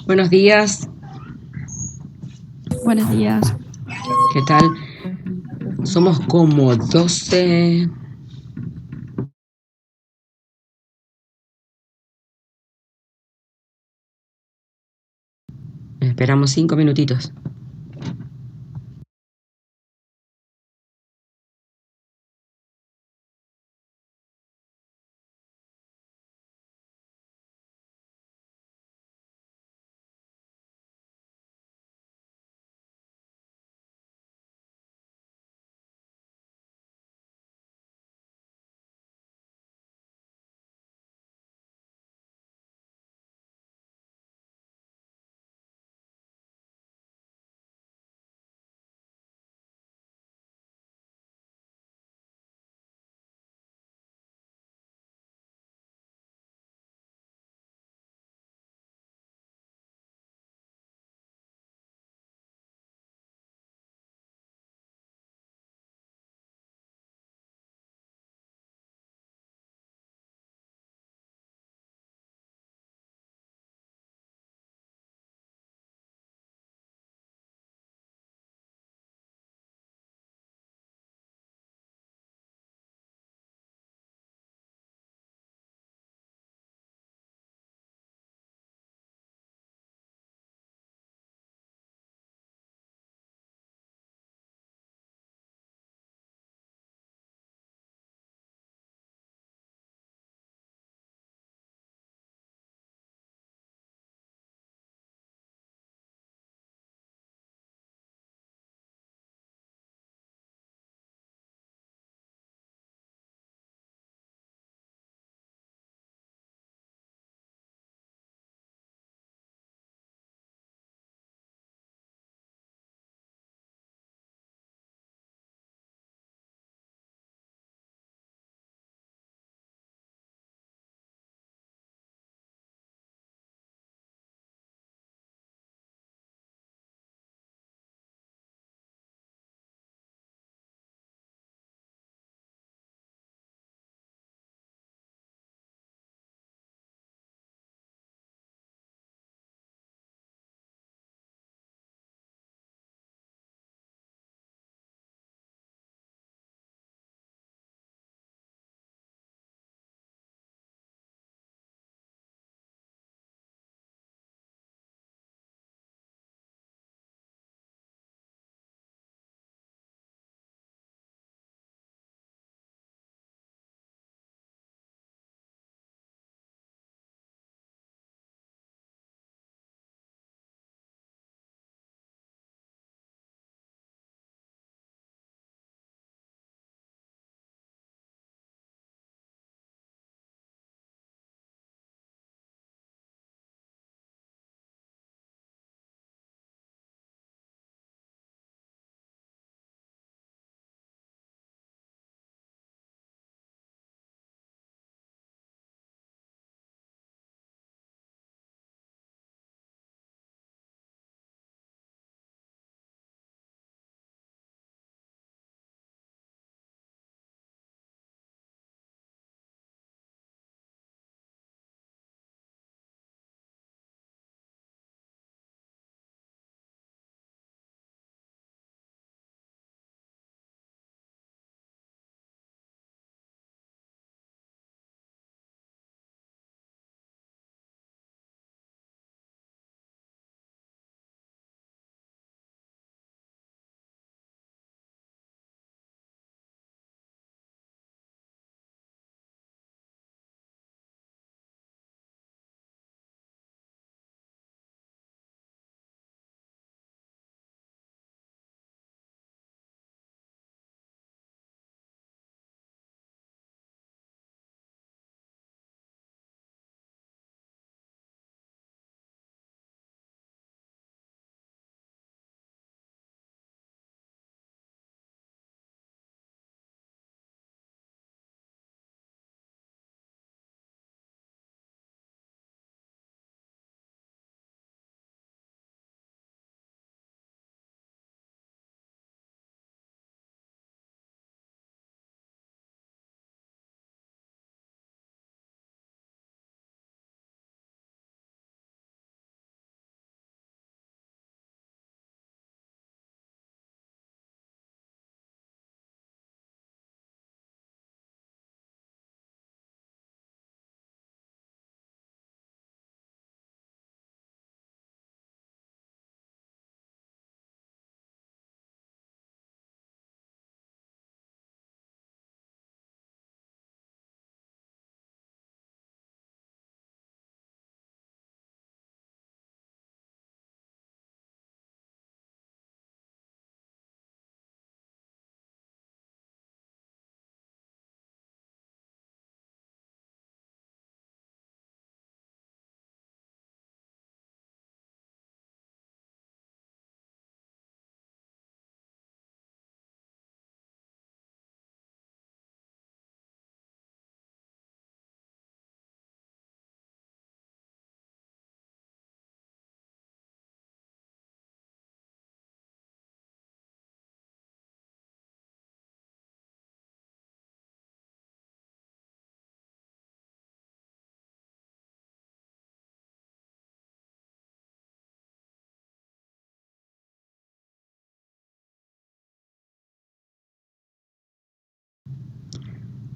Buenos días, Buenos días. ¿qué tal? Somos como 12. Esperamos 5 minutitos.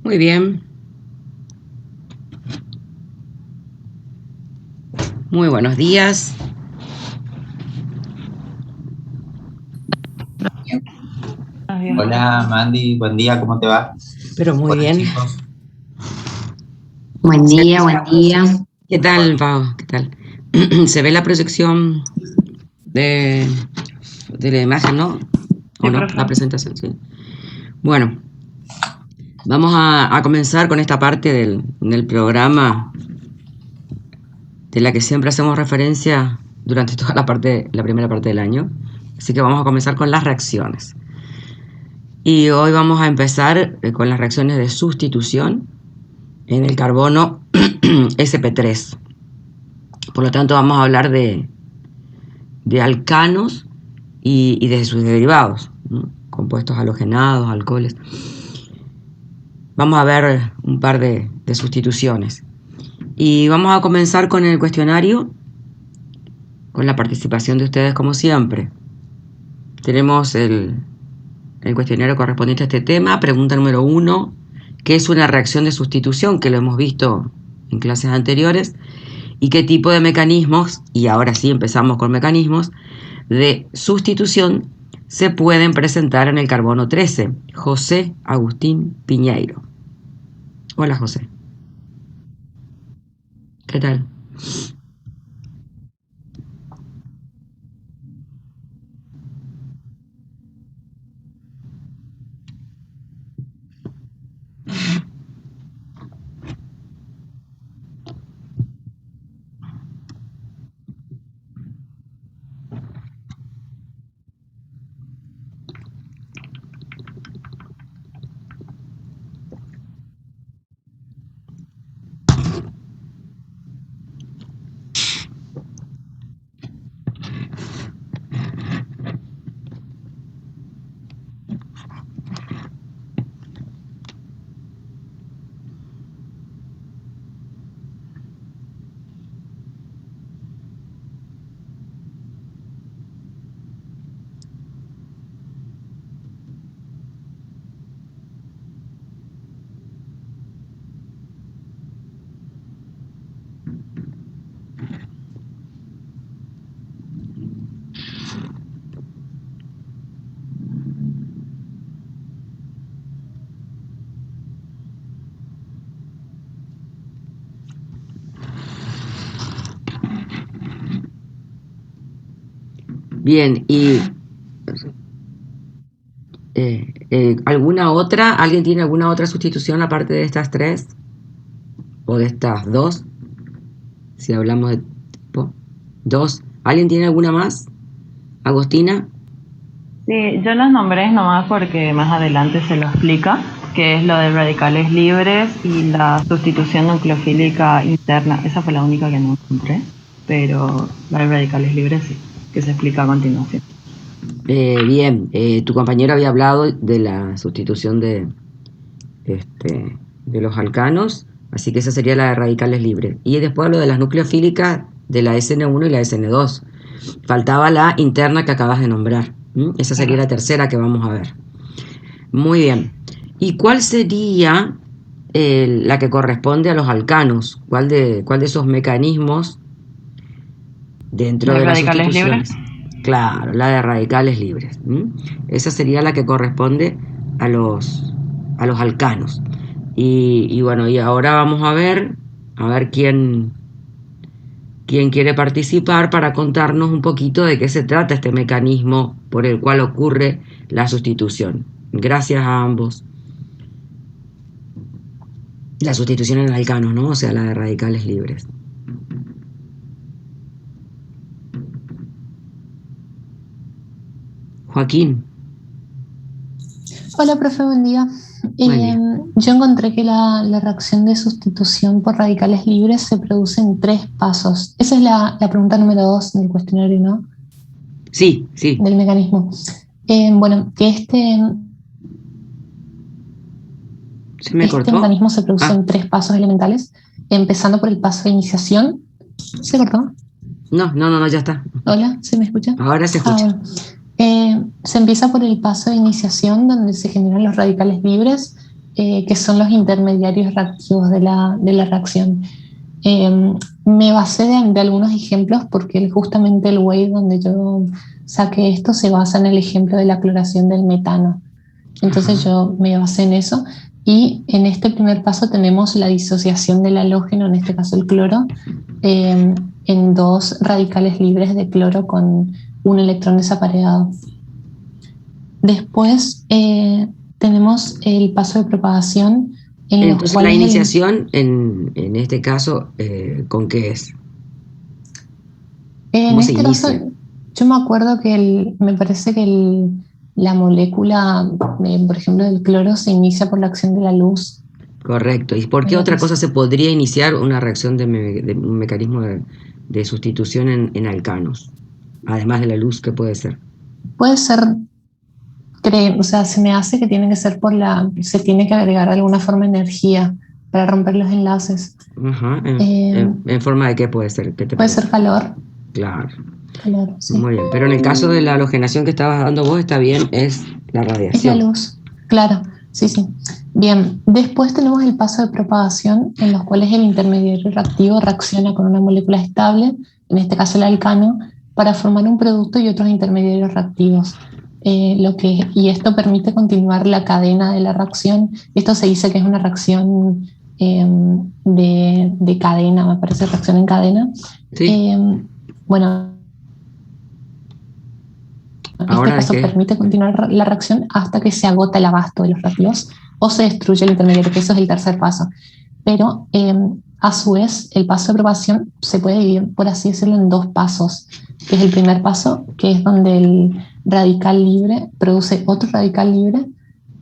Muy bien. Muy buenos días. Hola Mandy, buen día, ¿cómo te va? Pero muy Hola bien. chicos. Buen día. ¿Qué tal, Pau? ¿Qué tal? Se ve la proyección de, de la imagen, ¿no? ¿O Sí, no? La profe. presentación, sí. Bueno, vamos a comenzar con esta parte del programa de la que siempre hacemos referencia durante toda la primera parte del año. Así que vamos a comenzar con las reacciones. Y hoy vamos a empezar con las reacciones de sustitución en el carbono sp3. Por lo tanto, vamos a hablar de alcanos y de sus derivados, ¿no? Compuestos halogenados, alcoholes. Vamos a ver un par de sustituciones. Y vamos a comenzar con el cuestionario, con la participación de ustedes como siempre. Tenemos el cuestionario correspondiente a este tema. Pregunta número 1, ¿qué es una reacción de sustitución? Que lo hemos visto en clases anteriores. ¿Y qué tipo de mecanismos, y ahora sí empezamos con mecanismos, de sustitución se pueden presentar en el carbono 13? José Agustín Piñeiro. Hola, José. ¿Qué tal? Bien, y ¿alguna otra? ¿Alguien tiene alguna otra sustitución aparte de estas tres? ¿O de estas dos? Si hablamos de tipo. Dos. ¿Alguien tiene alguna más? ¿Agostina? Sí, yo los nombré nomás porque más adelante se lo explica, que es lo de radicales libres y la sustitución nucleofílica interna. Esa fue la única que no encontré, pero la de radicales libres sí, que se explica a continuación. Bien, tu compañero había hablado de la sustitución de los alcanos, así que esa sería la de radicales libres. Y después lo de las nucleofílicas de la SN1 y la SN2. Faltaba la interna que acabas de nombrar. Esa sería la tercera que vamos a ver. Muy bien. ¿Y cuál sería la que corresponde a los alcanos? ¿Cuál de esos mecanismos dentro ¿De de las radicales sustituciones? libres? Claro, la de radicales libres. Esa sería la que corresponde a los alcanos. Y bueno, y ahora vamos a ver quién quiere participar para contarnos un poquito de qué se trata este mecanismo por el cual ocurre la sustitución. Gracias a ambos. La sustitución en alcanos, ¿no? O sea, la de radicales libres. Joaquín. Hola, profe, buen día. Buen día. Yo encontré que la reacción de sustitución por radicales libres se produce en 3 pasos. Esa es la pregunta número 2 del cuestionario, ¿no? Sí, sí. Del mecanismo. Bueno, que ¿Se me este cortó? mecanismo se produce Ah, en 3 pasos elementales, empezando por el paso de iniciación. ¿Se cortó? no, ya está. Hola, ¿se me escucha? Ahora se escucha. Bueno. Se empieza por el paso de iniciación, donde se generan los radicales libres, que son los intermediarios reactivos de la reacción. Me basé de algunos ejemplos porque justamente el way donde yo saqué esto se basa en el ejemplo de la cloración del metano. Entonces yo me basé en eso y en este primer paso tenemos la disociación del halógeno, en este caso el cloro, en dos radicales libres de cloro con un electrón desapareado. Después tenemos el paso de propagación en los Entonces, la cuales iniciación, en este caso, ¿con qué es? en ¿Cómo se este caso, inicia? yo me acuerdo que me parece que la molécula, por ejemplo, del cloro se inicia por la acción de la luz. Correcto. ¿Y por qué Me otra parece. cosa se podría iniciar una reacción de un mecanismo de sustitución en alcanos? Además de la luz, ¿qué puede ser? Puede ser, o sea, se me hace que tiene que ser se tiene que agregar de alguna forma energía para romper los enlaces. Ajá. Eh, ¿En forma de qué puede ser? ¿Qué te Puede parece? ser calor, Claro. sí. Muy bien. Pero en el caso de la halogenación que estabas dando vos, está bien, es la Es la radiación. luz, claro, sí, sí. Bien, después tenemos el paso de propagación en los cuales el intermediario reactivo reacciona con una molécula estable, en este caso el alcano, para formar un producto y otros intermediarios reactivos. Y esto permite continuar la cadena de la reacción. Esto se dice que es una reacción de cadena, me parece, reacción en cadena. ¿Sí? Eh, bueno, este ¿Ahora de paso qué? permite continuar la reacción hasta que se agota el abasto de los reactivos o se destruye el intermediario, que eso es el tercer paso. Pero a su vez, el paso de aprobación se puede dividir, por así decirlo, en dos pasos, que es el primer paso, que es donde el radical libre produce otro radical libre.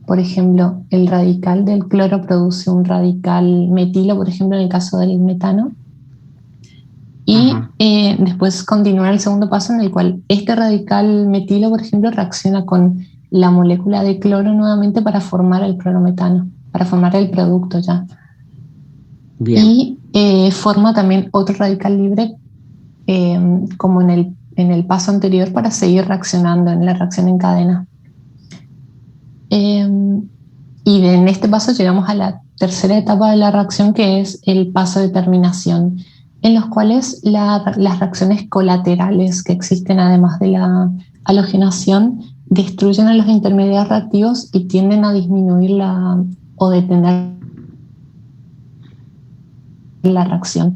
Por ejemplo, el radical del cloro produce un radical metilo, por ejemplo, en el caso del metano. Y Ajá. después continuar el segundo paso en el cual este radical metilo, por ejemplo, reacciona con la molécula de cloro nuevamente para formar el clorometano, para formar el producto ya. Bien. Y forma también otro radical libre eh, como en el paso anterior para seguir reaccionando en la reacción en cadena. Eh, en este paso llegamos a la tercera etapa de la reacción, que es el paso de terminación, en los cuales las reacciones colaterales que existen además de la halogenación destruyen a los intermediarios reactivos y tienden a disminuir o detener la reacción.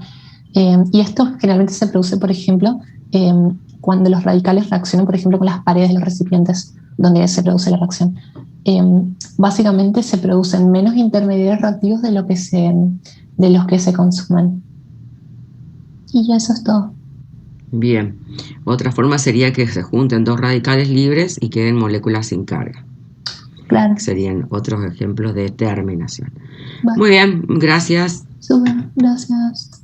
Y esto generalmente se produce, por ejemplo, eh, cuando los radicales reaccionan, por ejemplo, con las paredes de los recipientes donde se produce la reacción. Básicamente se producen menos intermediarios reactivos de los que se consumen. Y eso es todo. Bien. Otra forma sería que se junten dos radicales libres y queden moléculas sin carga. Claro. Serían otros ejemplos de terminación. Vale. Muy bien, gracias. Súper, gracias.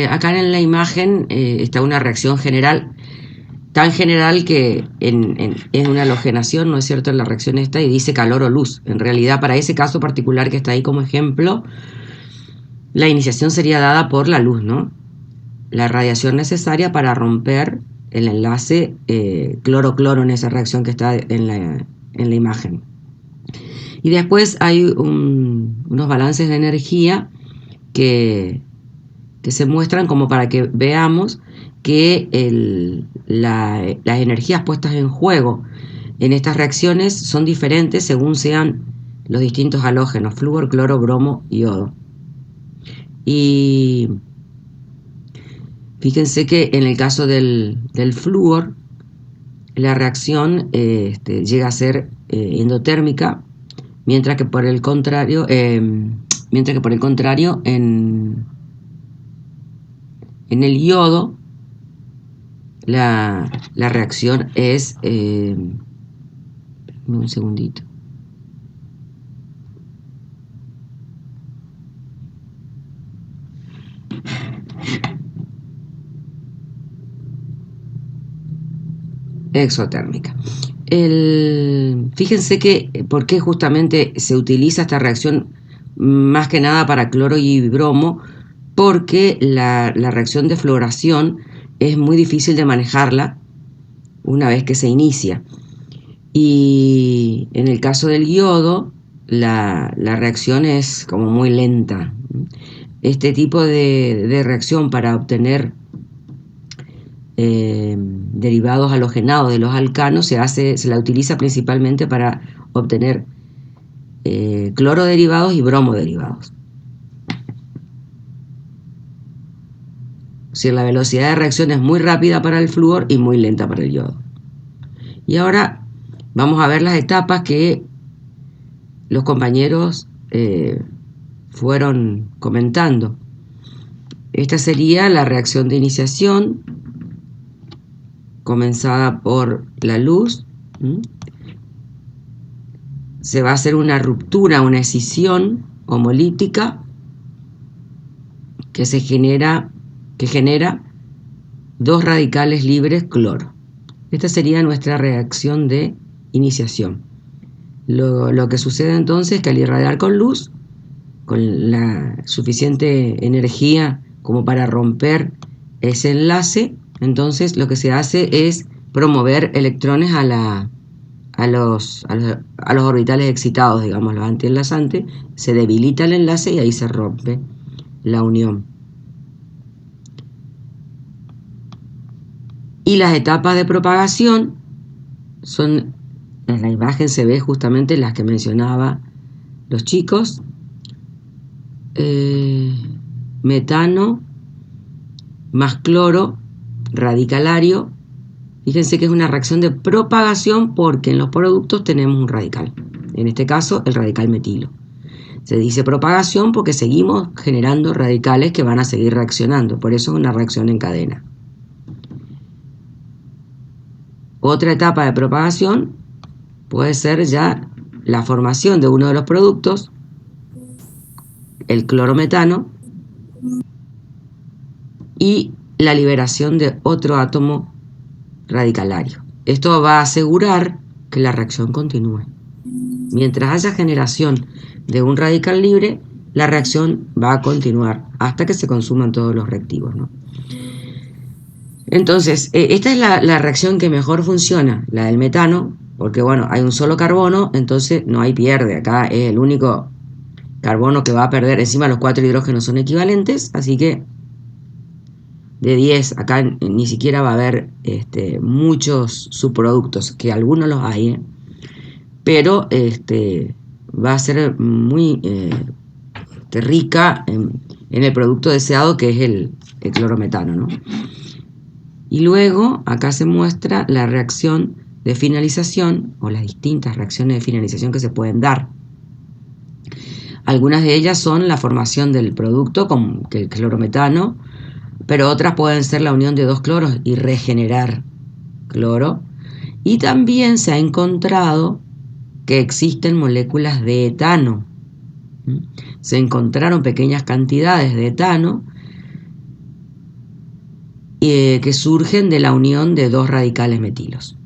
Acá en la imagen está una reacción general, tan general que en una halogenación, ¿no es cierto?, en la reacción esta, y dice calor o luz. En realidad, para ese caso particular que está ahí como ejemplo, la iniciación sería dada por la luz, ¿no? La radiación necesaria para romper el enlace cloro-cloro en esa reacción que está en la imagen. Y después hay unos balances de energía que se muestran como para que veamos que las energías puestas en juego en estas reacciones son diferentes según sean los distintos halógenos, flúor, cloro, bromo y yodo. Y fíjense que en el caso del flúor, la reacción llega a ser endotérmica, mientras que por el contrario, en el yodo la reacción es un segundito. Exotérmica. Fíjense que por qué justamente se utiliza esta reacción más que nada para cloro y bromo, porque la reacción de fluoración es muy difícil de manejarla una vez que se inicia. Y en el caso del yodo, la reacción es como muy lenta. Este tipo de reacción para obtener derivados halogenados de los alcanos se la utiliza principalmente para obtener cloro derivados y bromo derivados. O sea, la velocidad de reacción es muy rápida para el flúor y muy lenta para el yodo. Y ahora vamos a ver las etapas que los compañeros fueron comentando. Esta sería la reacción de iniciación, comenzada por la luz. Se va a hacer una ruptura, una escisión homolítica que genera dos radicales libres cloro. Esta sería nuestra reacción de iniciación. Lo que sucede entonces es que al irradiar con luz, con la suficiente energía como para romper ese enlace, entonces lo que se hace es promover electrones a los orbitales excitados, digamos, los antienlazantes, se debilita el enlace y ahí se rompe la unión. Y las etapas de propagación son, en la imagen se ve justamente las que mencionaba los chicos, metano más cloro radicalario. Fíjense que es una reacción de propagación porque en los productos tenemos un radical, en este caso el radical metilo. Se dice propagación porque seguimos generando radicales que van a seguir reaccionando, por eso es una reacción en cadena. Otra etapa de propagación puede ser ya la formación de uno de los productos, el clorometano, y la liberación de otro átomo radicalario. Esto va a asegurar que la reacción continúe. Mientras haya generación de un radical libre, la reacción va a continuar hasta que se consuman todos los reactivos, ¿no? Entonces, esta es la reacción que mejor funciona, la del metano, porque bueno, hay un solo carbono, entonces no hay pierde. Acá es el único carbono que va a perder. Encima los 4 hidrógenos son equivalentes, así que de 10 acá ni siquiera va a haber muchos subproductos, que algunos los hay, pero va a ser muy rica en el producto deseado, que es el clorometano, ¿no? Y luego acá se muestra la reacción de finalización, o las distintas reacciones de finalización que se pueden dar. Algunas de ellas son la formación del producto, como el clorometano, pero otras pueden ser la unión de dos cloros y regenerar cloro. Y también se ha encontrado que existen moléculas de etano. Se encontraron pequeñas cantidades de etano que surgen de la unión de dos radicales metilos.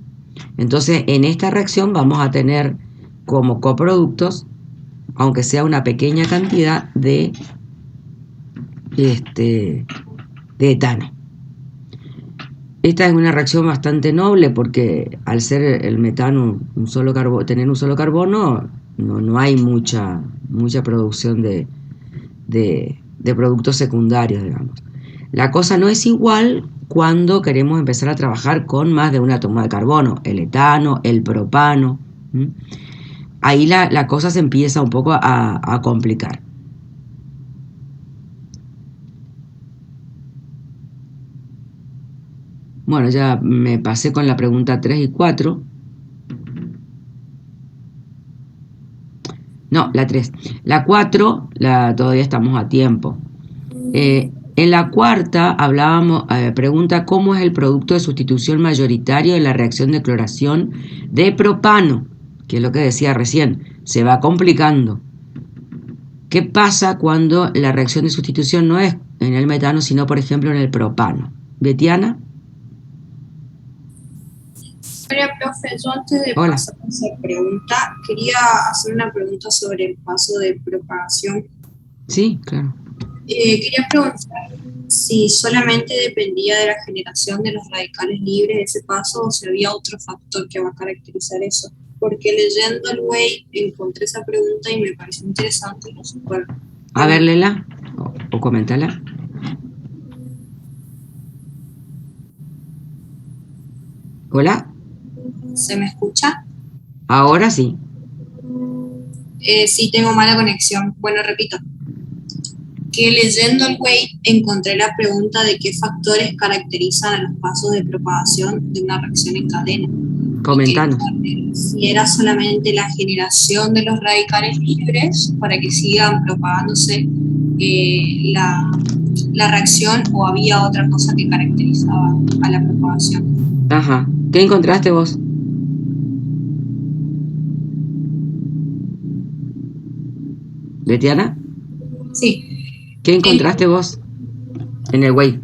Entonces, en esta reacción vamos a tener como coproductos, aunque sea una pequeña cantidad de etano. Esta es una reacción bastante noble porque al ser el metano tener un solo carbono, no hay mucha producción de productos secundarios, digamos. La cosa no es igual cuando queremos empezar a trabajar con más de un átomo de carbono, el etano, el propano. Ahí la cosa se empieza un poco a complicar. Bueno, ya me pasé con la pregunta 3 y 4. No, la 3. La 4, todavía estamos a tiempo. En la cuarta pregunta cómo es el producto de sustitución mayoritario de la reacción de cloración de propano, que es lo que decía recién, se va complicando. ¿Qué pasa cuando la reacción de sustitución no es en el metano, sino por ejemplo en el propano? Betiana. Hola, profe. Yo antes de pasar a esa pregunta, quería hacer una pregunta sobre el paso de propagación. Sí, claro. Quería preguntar, si solamente dependía de la generación de los radicales libres de ese paso o si había otro factor que va a caracterizar eso. Porque leyendo el Wave encontré esa pregunta y me pareció interesante. No sé, bueno, A ver, Lela, o coméntala. Hola, ¿se me escucha? ahora sí. Sí, tengo mala conexión. Bueno, repito. Que leyendo el Wave encontré la pregunta de qué factores caracterizan a los pasos de propagación de una reacción en cadena. Comentanos. Y que si era solamente la generación de los radicales libres para que sigan propagándose la reacción o había otra cosa que caracterizaba a la propagación. Ajá. ¿Qué encontraste vos? Betiana, Sí. ¿qué encontraste vos en el Wave?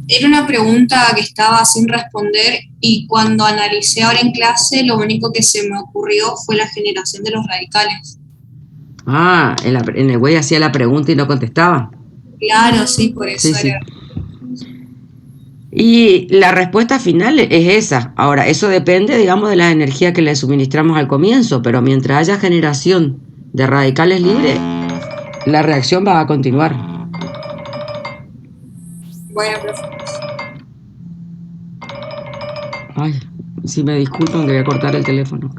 Era una pregunta que estaba sin responder y cuando analicé ahora en clase lo único que se me ocurrió fue la generación de los radicales. Ah, en el Wave hacía la pregunta y no contestaba. Claro, sí, por eso Sí, sí. era. Y la respuesta final es esa. Ahora, eso depende, digamos, de la energía que le suministramos al comienzo, pero mientras haya generación de radicales libres, la reacción va a continuar. Bueno, profe. Ay, si me disculpan que voy a cortar el teléfono.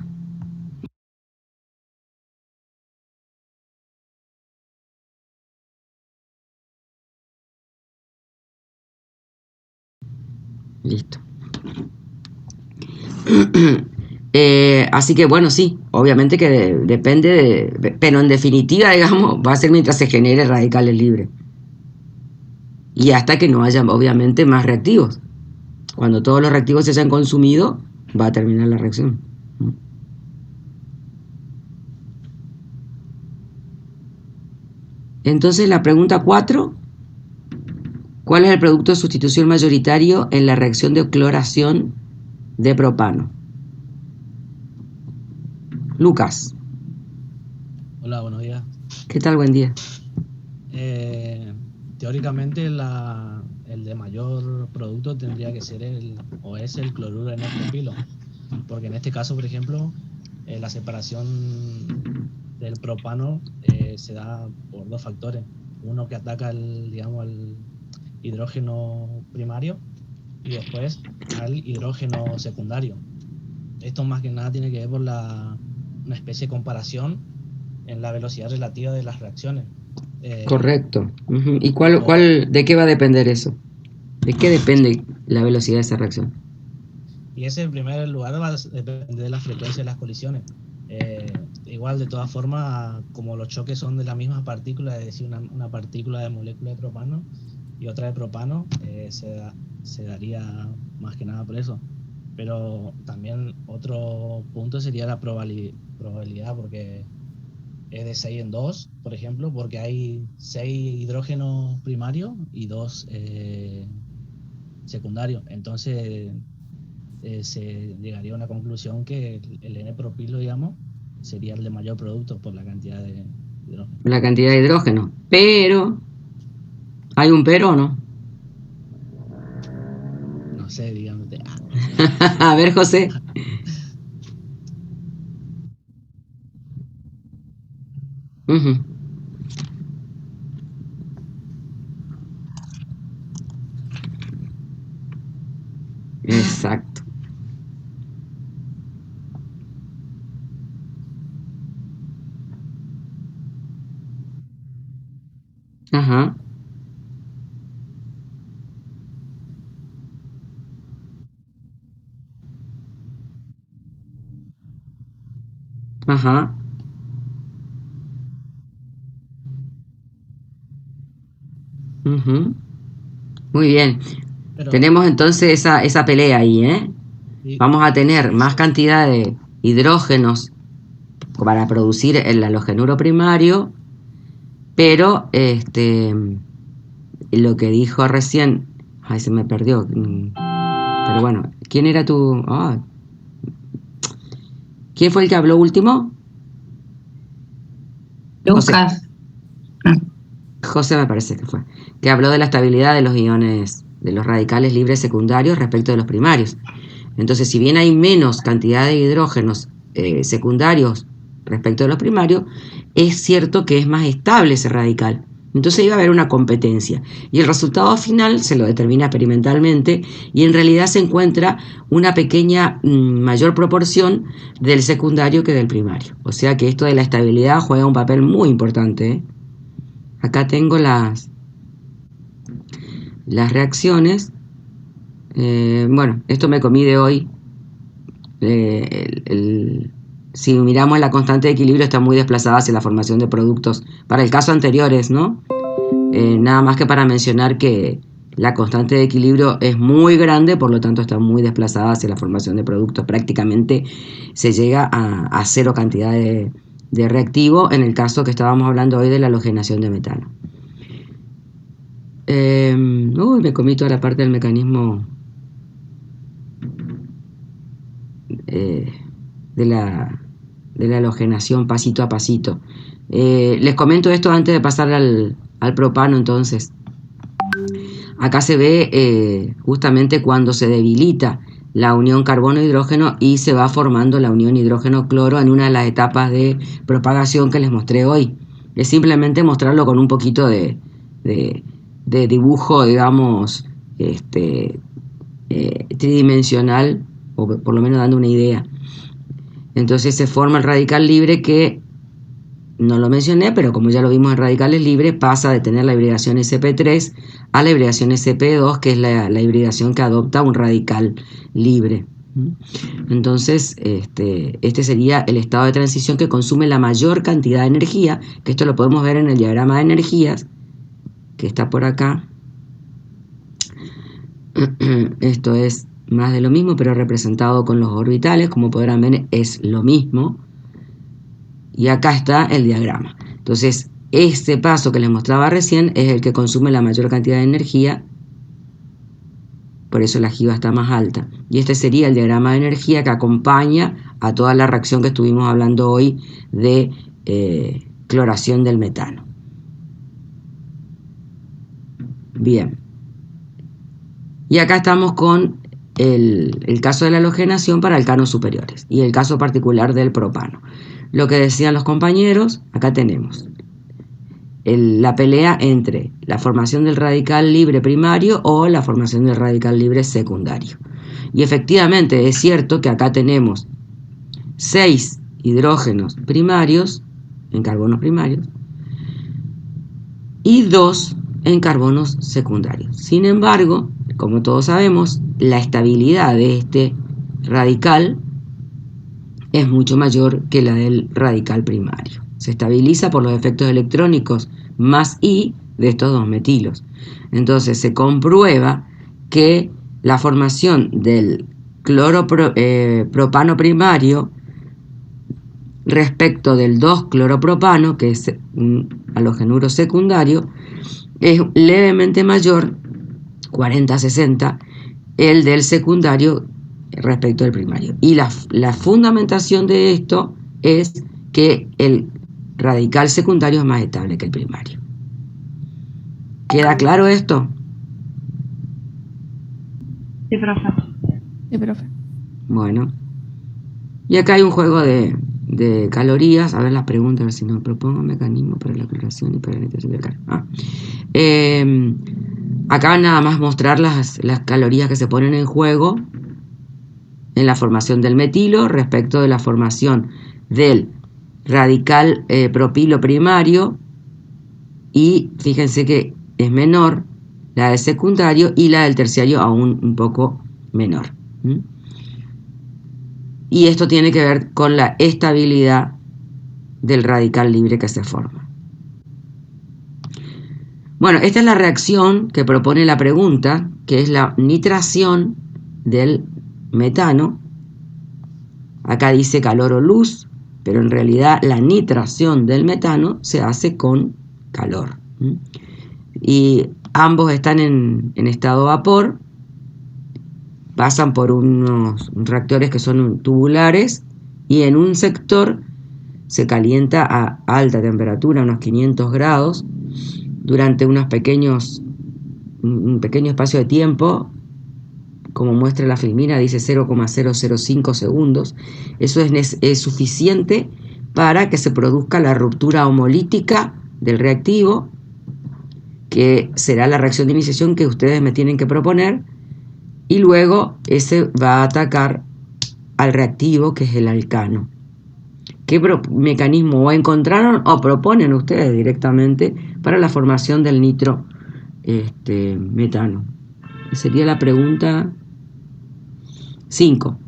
Listo. Así que bueno, sí, obviamente que depende, pero en definitiva, digamos, va a ser mientras se genere radicales libres. Y hasta que no haya, obviamente, más reactivos. Cuando todos los reactivos se hayan consumido, va a terminar la reacción. Entonces, la pregunta 4, ¿cuál es el producto de sustitución mayoritario en la reacción de cloración de propano? Lucas. Hola, buenos días. ¿Qué tal? Buen día. Teóricamente el de mayor producto tendría que ser el cloruro de N-propilo, porque en este caso, por ejemplo, la separación del propano se da por dos factores. Uno que ataca al hidrógeno primario y después al hidrógeno secundario. Esto más que nada tiene que ver por una especie de comparación en la velocidad relativa de las reacciones. Correcto. ¿Y de qué va a depender eso? ¿De qué depende la velocidad de esa reacción? Y ese en primer lugar va a depender de la frecuencia de las colisiones. Igual, de todas formas, como los choques son de la misma partícula, es decir, una partícula de molécula de propano y otra de propano, se daría más que nada por eso. Pero también otro punto sería la probabilidad, porque es de 6 en 2, por ejemplo, porque hay 6 hidrógenos primarios y 2 secundarios. Entonces se llegaría a una conclusión que el N-propilo, digamos, sería el de mayor producto por la cantidad de hidrógeno. La cantidad de hidrógeno. Pero, ¿hay un pero o no? No sé, digamos. A ver, José. Ujú. Exacto. Ajá. Ajá. Ujú. Muy bien. Pero, Tenemos entonces esa pelea ahí, ¿eh? y, Vamos a tener más sí, cantidad de hidrógenos para producir el halogenuro primario, pero lo que dijo recién, ay, se me perdió, pero bueno, ¿quién era tu? ¿Quién fue el que habló último? José. Lucas. José me parece que fue. que habló de la estabilidad de los iones, de los radicales libres secundarios respecto de los primarios. Entonces, si bien hay menos cantidad de hidrógenos secundarios respecto de los primarios, es cierto que es más estable ese radical. Entonces iba a haber una competencia y el resultado final se lo determina experimentalmente y en realidad se encuentra una pequeña mayor proporción del secundario que del primario. O sea que esto de la estabilidad juega un papel muy importante, ¿eh? Acá tengo las reacciones. Bueno, esto me comí de hoy. Si miramos la constante de equilibrio está muy desplazada hacia la formación de productos. Para el caso anteriores, ¿no? Nada más que para mencionar que la constante de equilibrio es muy grande, por lo tanto está muy desplazada hacia la formación de productos. Prácticamente se llega a cero cantidad de reactivo en el caso que estábamos hablando hoy de la halogenación de metano. Me comí toda la parte del mecanismo de la halogenación pasito a pasito. Les comento esto antes de pasar al propano. Entonces, acá se ve justamente cuando se debilita la unión carbono-hidrógeno y se va formando la unión hidrógeno-cloro en una de las etapas de propagación que les mostré hoy. Es simplemente mostrarlo con un poquito de dibujo, digamos, tridimensional, o por lo menos dando una idea. Entonces se forma el radical libre que, no lo mencioné, pero como ya lo vimos en radicales libres, pasa de tener la hibridación sp3 a la hibridación sp2, que es la hibridación que adopta un radical libre. Entonces, este sería el estado de transición que consume la mayor cantidad de energía, que esto lo podemos ver en el diagrama de energías, que está por acá. Esto es más de lo mismo, pero representado con los orbitales. Como podrán ver, es lo mismo. Y acá está el diagrama. Entonces, este paso que les mostraba recién es el que consume la mayor cantidad de energía. Por eso la jiba está más alta. Y este sería el diagrama de energía que acompaña a toda la reacción que estuvimos hablando hoy de cloración del metano. Bien. Y acá estamos con el caso de la halogenación para alcanos superiores y el caso particular del propano. Lo que decían los compañeros, acá tenemos la pelea entre la formación del radical libre primario o la formación del radical libre secundario. Y efectivamente es cierto que acá tenemos 6 hidrógenos primarios, en carbonos primarios, y 2 en carbonos secundarios. Sin embargo, como todos sabemos, la estabilidad de este radical es mucho mayor que la del radical primario. Se estabiliza por los efectos electrónicos más I de estos dos metilos. Entonces se comprueba que la formación del propano primario respecto del 2-cloropropano, que es un halogenuro secundario, es levemente mayor, 40-60, el del secundario respecto al primario. Y la fundamentación de esto es que el radical secundario es más estable que el primario. ¿Queda claro esto? Sí, profe. Sí, profe. Bueno. Y acá hay un juego de calorías. A ver las preguntas, a ver si nos propongo un mecanismo para la cloración y para la nitración del carbono. Acá nada más mostrar las calorías que se ponen en juego en la formación del metilo respecto de la formación del radical propilo primario, y fíjense que es menor la del secundario y la del terciario aún un poco menor. Y esto tiene que ver con la estabilidad del radical libre que se forma. Bueno, esta es la reacción que propone la pregunta, que es la nitración del metano. Acá dice calor o luz, pero en realidad la nitración del metano se hace con calor. Y ambos están en estado vapor, pasan por unos reactores que son tubulares, y en un sector se calienta a alta temperatura, unos 500 grados, durante unos pequeños un pequeño espacio de tiempo, como muestra la filmina, dice 0,005 segundos. Eso es suficiente para que se produzca la ruptura homolítica del reactivo, que será la reacción de iniciación que ustedes me tienen que proponer, y luego ese va a atacar al reactivo, que es el alcano. ¿Qué mecanismo encontraron o proponen ustedes directamente para la formación del nitro metano? Sería la pregunta 5.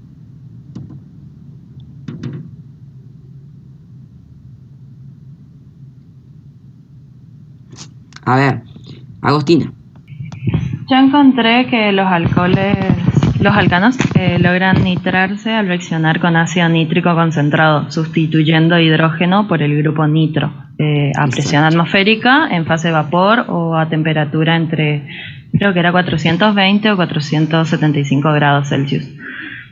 A ver, Agostina. Yo encontré que los alcanos logran nitrarse al reaccionar con ácido nítrico concentrado, sustituyendo hidrógeno por el grupo nitro, a presión atmosférica, en fase de vapor o a temperatura entre, creo que era 420 o 475 grados Celsius,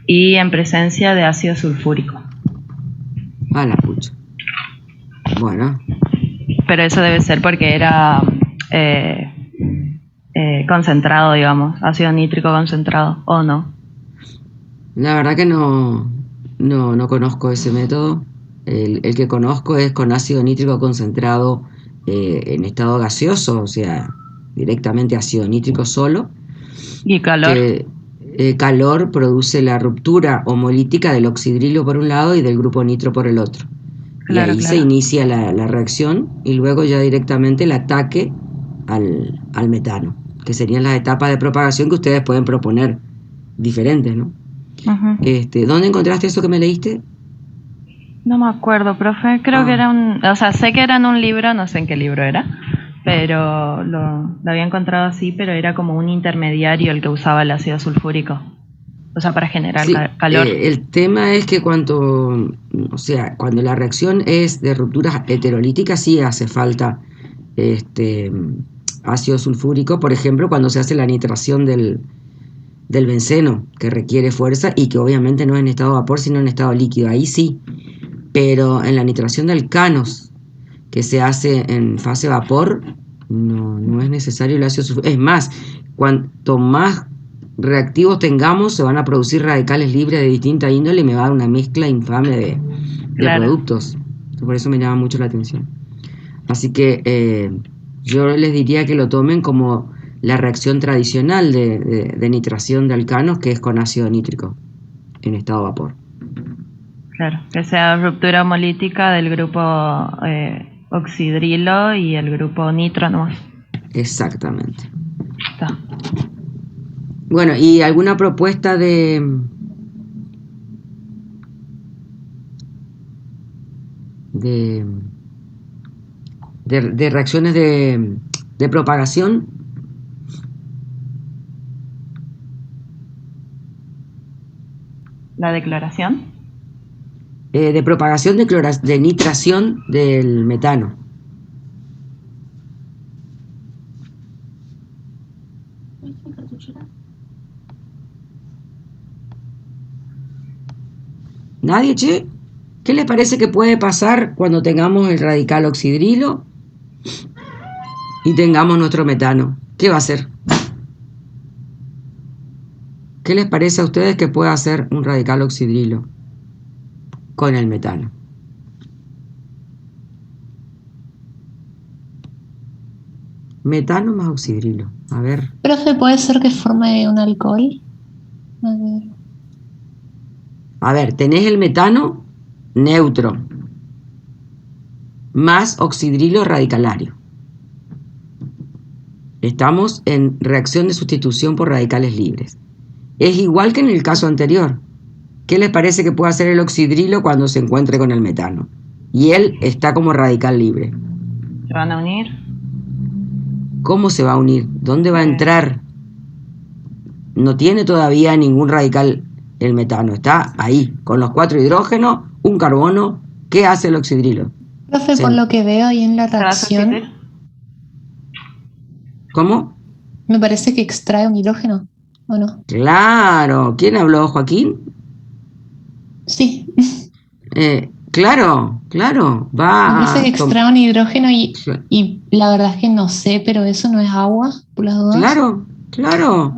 y en presencia de ácido sulfúrico. A la pucha. Bueno. Pero eso debe ser porque era concentrado, digamos, ácido nítrico concentrado, ¿o no? La verdad que no conozco ese método. El que conozco es con ácido nítrico concentrado en estado gaseoso, o sea, directamente ácido nítrico solo. ¿Y calor? Que calor produce la ruptura homolítica del oxidrilo por un lado y del grupo nitro por el otro. Claro, y ahí claro. se inicia la reacción y luego ya directamente el ataque al metano, que serían las etapas de propagación que ustedes pueden proponer diferentes, ¿no? Uh-huh. ¿Dónde encontraste eso que me leíste? No me acuerdo, profe. Creo que era o sea, sé que era en un libro, no sé en qué libro era, pero lo había encontrado así, pero era como un intermediario el que usaba el ácido sulfúrico. O sea, para generar calor. El tema es que cuando la reacción es de rupturas heterolíticas, sí hace falta ácido sulfúrico, por ejemplo, cuando se hace la nitración del benceno, que requiere fuerza y que obviamente no es en estado de vapor, sino en estado líquido. Ahí sí. Pero en la nitración de alcanos, que se hace en fase vapor, no es necesario el ácido sulfúrico. Es más, cuanto más reactivos tengamos, se van a producir radicales libres de distinta índole y me va a dar una mezcla infame de productos. Por eso me llama mucho la atención. Así que yo les diría que lo tomen como la reacción tradicional de nitración de alcanos, que es con ácido nítrico en estado de vapor. Claro, que sea ruptura homolítica del grupo oxidrilo y el grupo nitro nomás. Exactamente. Está. Bueno, ¿y alguna propuesta de reacciones de propagación? ¿La declaración? De propagación de nitración del metano. ¿Nadie, che? ¿Qué les parece que puede pasar cuando tengamos el radical oxidrilo y tengamos nuestro metano? ¿Qué va a hacer? ¿Qué les parece a ustedes que puede hacer un radical oxidrilo con el metano? Metano más oxidrilo. A ver. Profe, ¿puede ser que forme un alcohol? A ver, tenés el metano neutro más oxidrilo radicalario. Estamos en reacción de sustitución por radicales libres. Es igual que en el caso anterior. ¿Qué les parece que puede hacer el oxidrilo cuando se encuentre con el metano? Y él está como radical libre. ¿Se van a unir? ¿Cómo se va a unir? ¿Dónde va a entrar? No tiene todavía ningún radical el metano. Está ahí, con los 4 hidrógenos, un carbono. ¿Qué hace el oxidrilo? Profe, por lo que veo ahí en la reacción... ¿Cómo? Me parece que extrae un hidrógeno, ¿o no? Claro. ¿Quién habló, Joaquín? Sí. Claro, claro, Me va parece que a... extrae un hidrógeno y la verdad es que no sé, pero eso no es agua, por las dudas. Claro, claro,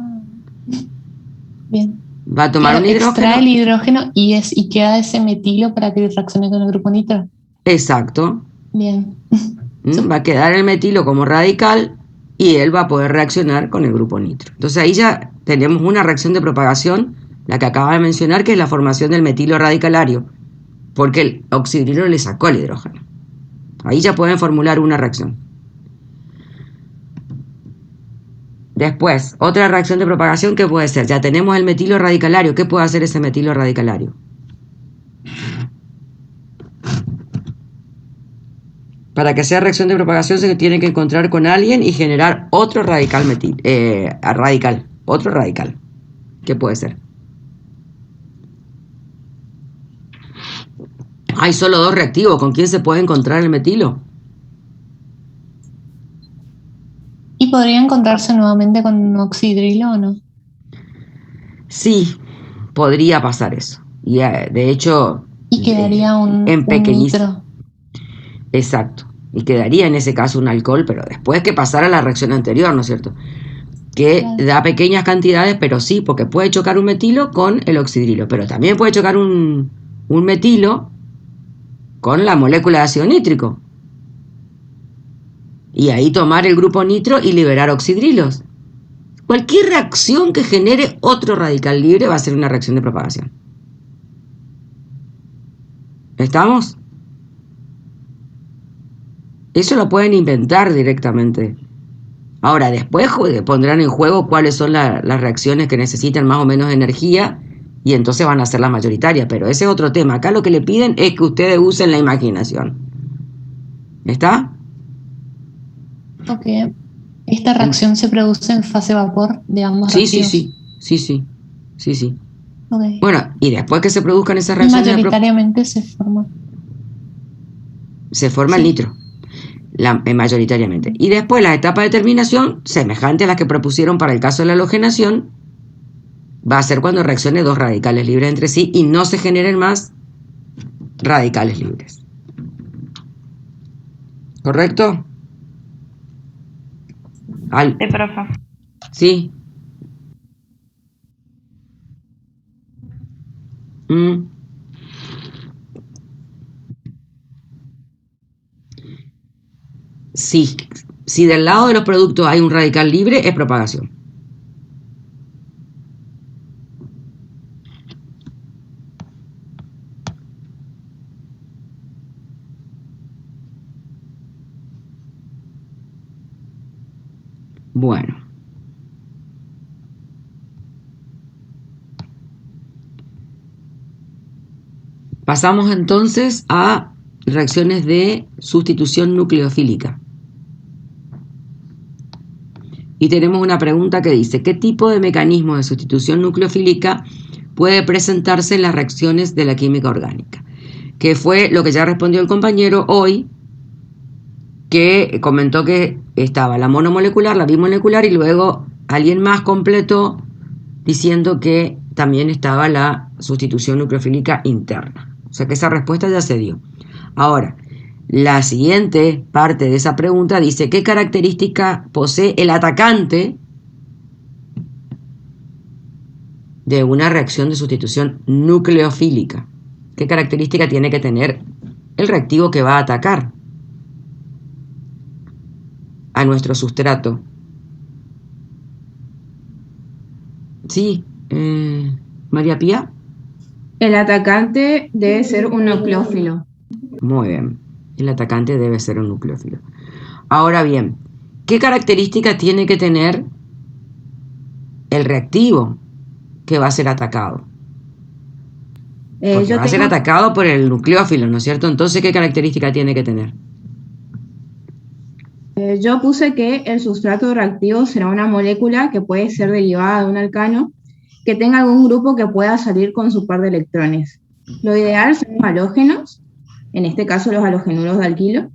Bien. va a tomar Claro, un extrae el hidrógeno. hidrógeno y queda ese metilo para que reaccione con el grupo nitro. Exacto. Bien. Va a quedar el metilo como radical y él va a poder reaccionar con el grupo nitro. Entonces ahí ya tenemos una reacción de propagación, la que acaba de mencionar, que es la formación del metilo radicalario, porque el oxidrilo le sacó el hidrógeno. Ahí ya pueden formular una reacción. Después, otra reacción de propagación que puede ser, ya tenemos el metilo radicalario. ¿Qué puede hacer ese metilo radicalario? Para que sea reacción de propagación se tiene que encontrar con alguien y generar otro radical otro radical. ¿Qué puede ser? Hay solo dos reactivos. ¿Con quién se puede encontrar el metilo? ¿Y podría encontrarse nuevamente con un oxidrilo o no? Sí, podría pasar eso. Y de hecho, Y quedaría en un pequeñísimo. nitro. Exacto. Y quedaría en ese caso un alcohol, pero después que pasara la reacción anterior, ¿no es cierto? Que Claro. da pequeñas cantidades, pero sí, porque puede chocar un metilo con el oxidrilo, pero también puede chocar un metilo con la molécula de ácido nítrico. Y ahí tomar el grupo nitro y liberar oxidrilos. Cualquier reacción que genere otro radical libre va a ser una reacción de propagación. ¿Estamos? Eso lo pueden inventar directamente. Ahora, después pondrán en juego cuáles son las reacciones que necesitan más o menos energía y entonces van a ser las mayoritarias. Pero ese es otro tema. Acá lo que le piden es que ustedes usen la imaginación. ¿Está? Ok. Esta reacción se produce en fase vapor de ambos Sí, sí, reactivos. sí. Sí, sí. Sí, sí. Ok. Bueno, y después que se produzcan esas Y reacciones mayoritariamente se forma. se forma el Sí. nitro. Mayoritariamente. Y después la etapa de terminación, semejante a las que propusieron para el caso de la halogenación, va a ser cuando reaccione dos radicales libres entre sí y no se generen más radicales libres. ¿Correcto? Sí, profe. Sí. Mm. Sí. Si del lado de los productos hay un radical libre, es propagación. Bueno. Pasamos entonces a reacciones de sustitución nucleofílica. Y tenemos una pregunta que dice, ¿qué tipo de mecanismo de sustitución nucleofílica puede presentarse en las reacciones de la química orgánica? Que fue lo que ya respondió el compañero hoy, que comentó que estaba la monomolecular, la bimolecular, y luego alguien más completó diciendo que también estaba la sustitución nucleofílica interna. O sea que esa respuesta ya se dio. Ahora, la siguiente parte de esa pregunta dice, ¿qué característica posee el atacante de una reacción de sustitución nucleofílica? ¿Qué característica tiene que tener el reactivo que va a atacar a nuestro sustrato? Sí, María Pía. El atacante debe ser un nucleófilo. Muy bien, el atacante debe ser un nucleófilo. Ahora bien, ¿qué característica tiene que tener el reactivo que va a ser atacado? Porque va a ser atacado por el nucleófilo, ¿no es cierto? Entonces, ¿qué característica tiene que tener? Yo puse que el sustrato reactivo será una molécula que puede ser derivada de un alcano que tenga algún grupo que pueda salir con su par de electrones. Lo ideal son los halógenos, en este caso los halogenuros de alquilo,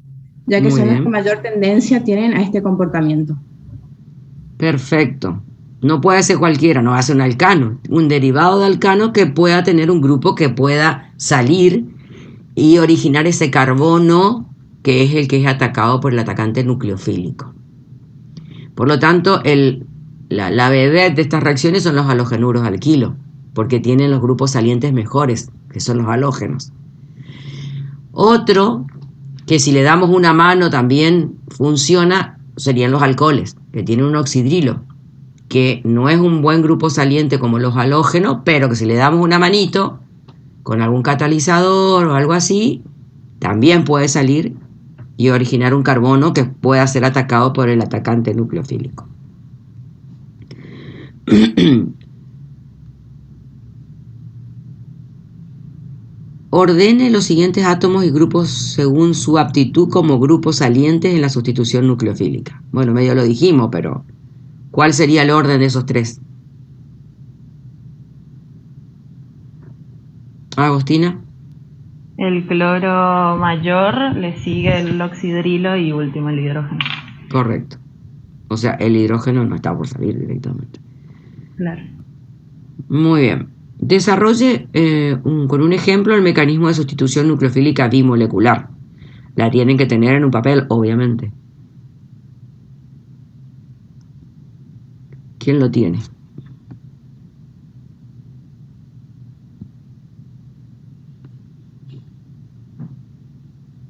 ya que Muy son los que bien. mayor tendencia tienen a este comportamiento. Perfecto. No puede ser cualquiera, no va a ser un alcano, un derivado de alcano que pueda tener un grupo que pueda salir y originar ese carbono que es el que es atacado por el atacante nucleofílico. Por lo tanto, la vedette de estas reacciones son los halogenuros alquilo, porque tienen los grupos salientes mejores, que son los halógenos. Otro, que si le damos una mano también funciona, serían los alcoholes, que tienen un oxidrilo, que no es un buen grupo saliente como los halógenos, pero que si le damos una manito con algún catalizador o algo así, también puede salir y originar un carbono que pueda ser atacado por el atacante nucleofílico. Ordene los siguientes átomos y grupos según su aptitud como grupos salientes en la sustitución nucleofílica. Bueno, medio lo dijimos, pero ¿cuál sería el orden de esos tres? Agostina. El cloro mayor, le sigue el oxidrilo y último el hidrógeno. Correcto. O sea, el hidrógeno no está por salir directamente. Claro. Muy bien. Desarrolle con un ejemplo el mecanismo de sustitución nucleofílica bimolecular. La tienen que tener en un papel, obviamente. ¿Quién lo tiene?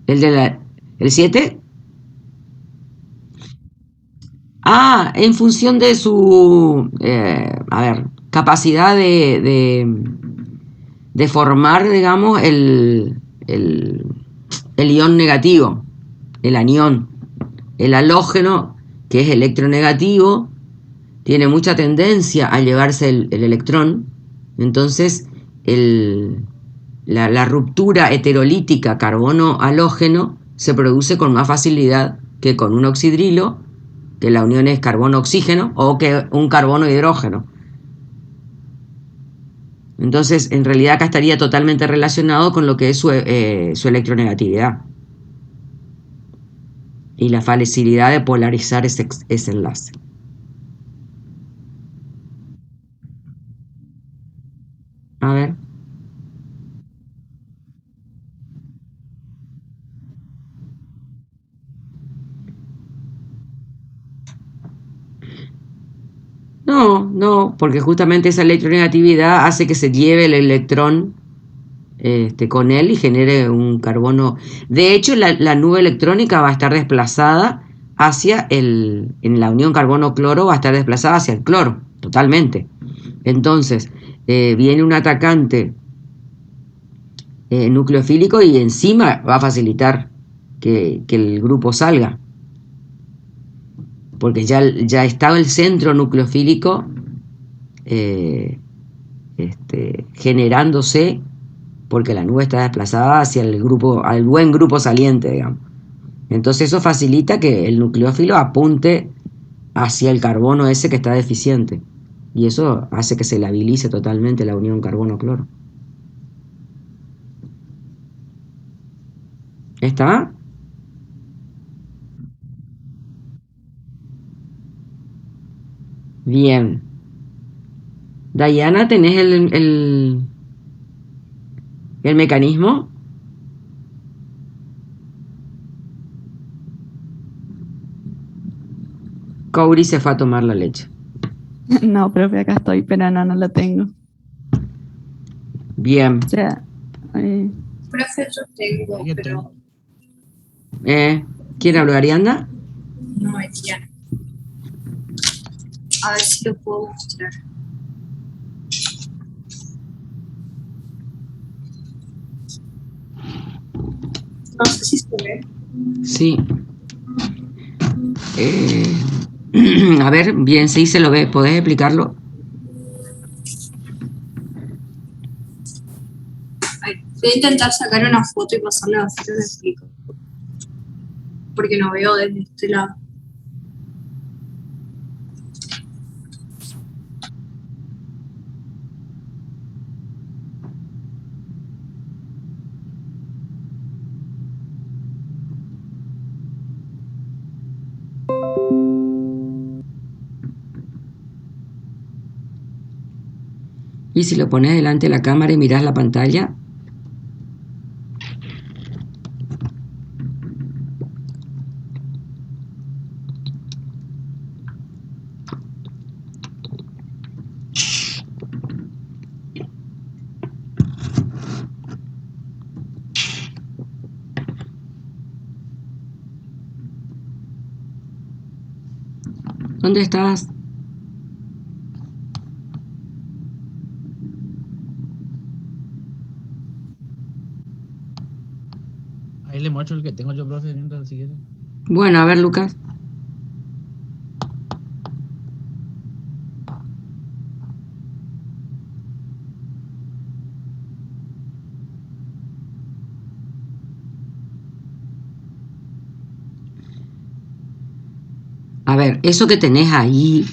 ¿El 7? Ah, en función de su, capacidad de formar, digamos, el ion negativo, el anión. El halógeno, que es electronegativo, tiene mucha tendencia a llevarse el electrón. Entonces, la ruptura heterolítica carbono-halógeno se produce con más facilidad que con un oxidrilo, que la unión es carbono-oxígeno, o que un carbono-hidrógeno. Entonces, en realidad acá estaría totalmente relacionado con lo que es su electronegatividad y la facilidad de polarizar ese enlace. A ver. No, porque justamente esa electronegatividad hace que se lleve el electrón con él y genere un carbono. De hecho, la nube electrónica va a estar desplazada en la unión carbono-cloro va a estar desplazada hacia el cloro, totalmente. Entonces, viene un atacante nucleofílico y encima va a facilitar que el grupo salga, porque ya está el centro nucleofílico generándose, porque la nube está desplazada hacia al buen grupo saliente, digamos. Entonces eso facilita que el nucleófilo apunte hacia el carbono ese que está deficiente, y eso hace que se labilice totalmente la unión carbono-cloro. ¿Está? Bien. Dayana, ¿tenés el mecanismo? Cory se fue a tomar la leche. No, profe, acá estoy, pero no lo tengo. Bien. O sea, Profe, yo tengo, pero ¿Quién habló, Arianda? no es ya. A ver si lo puedo mostrar. No sé si se ve. Sí. A ver, bien, sí se lo ve. ¿Podés explicarlo? Voy a intentar sacar una foto y pasarla a foto y me explico. Porque no veo desde este lado. Y si lo pones delante de la cámara y mirás la pantalla. ¿Dónde estás? Ahí le muestro el que tengo yo, profe, mientras si quiere. Bueno, a ver, Lucas. A ver, eso que tenés ahí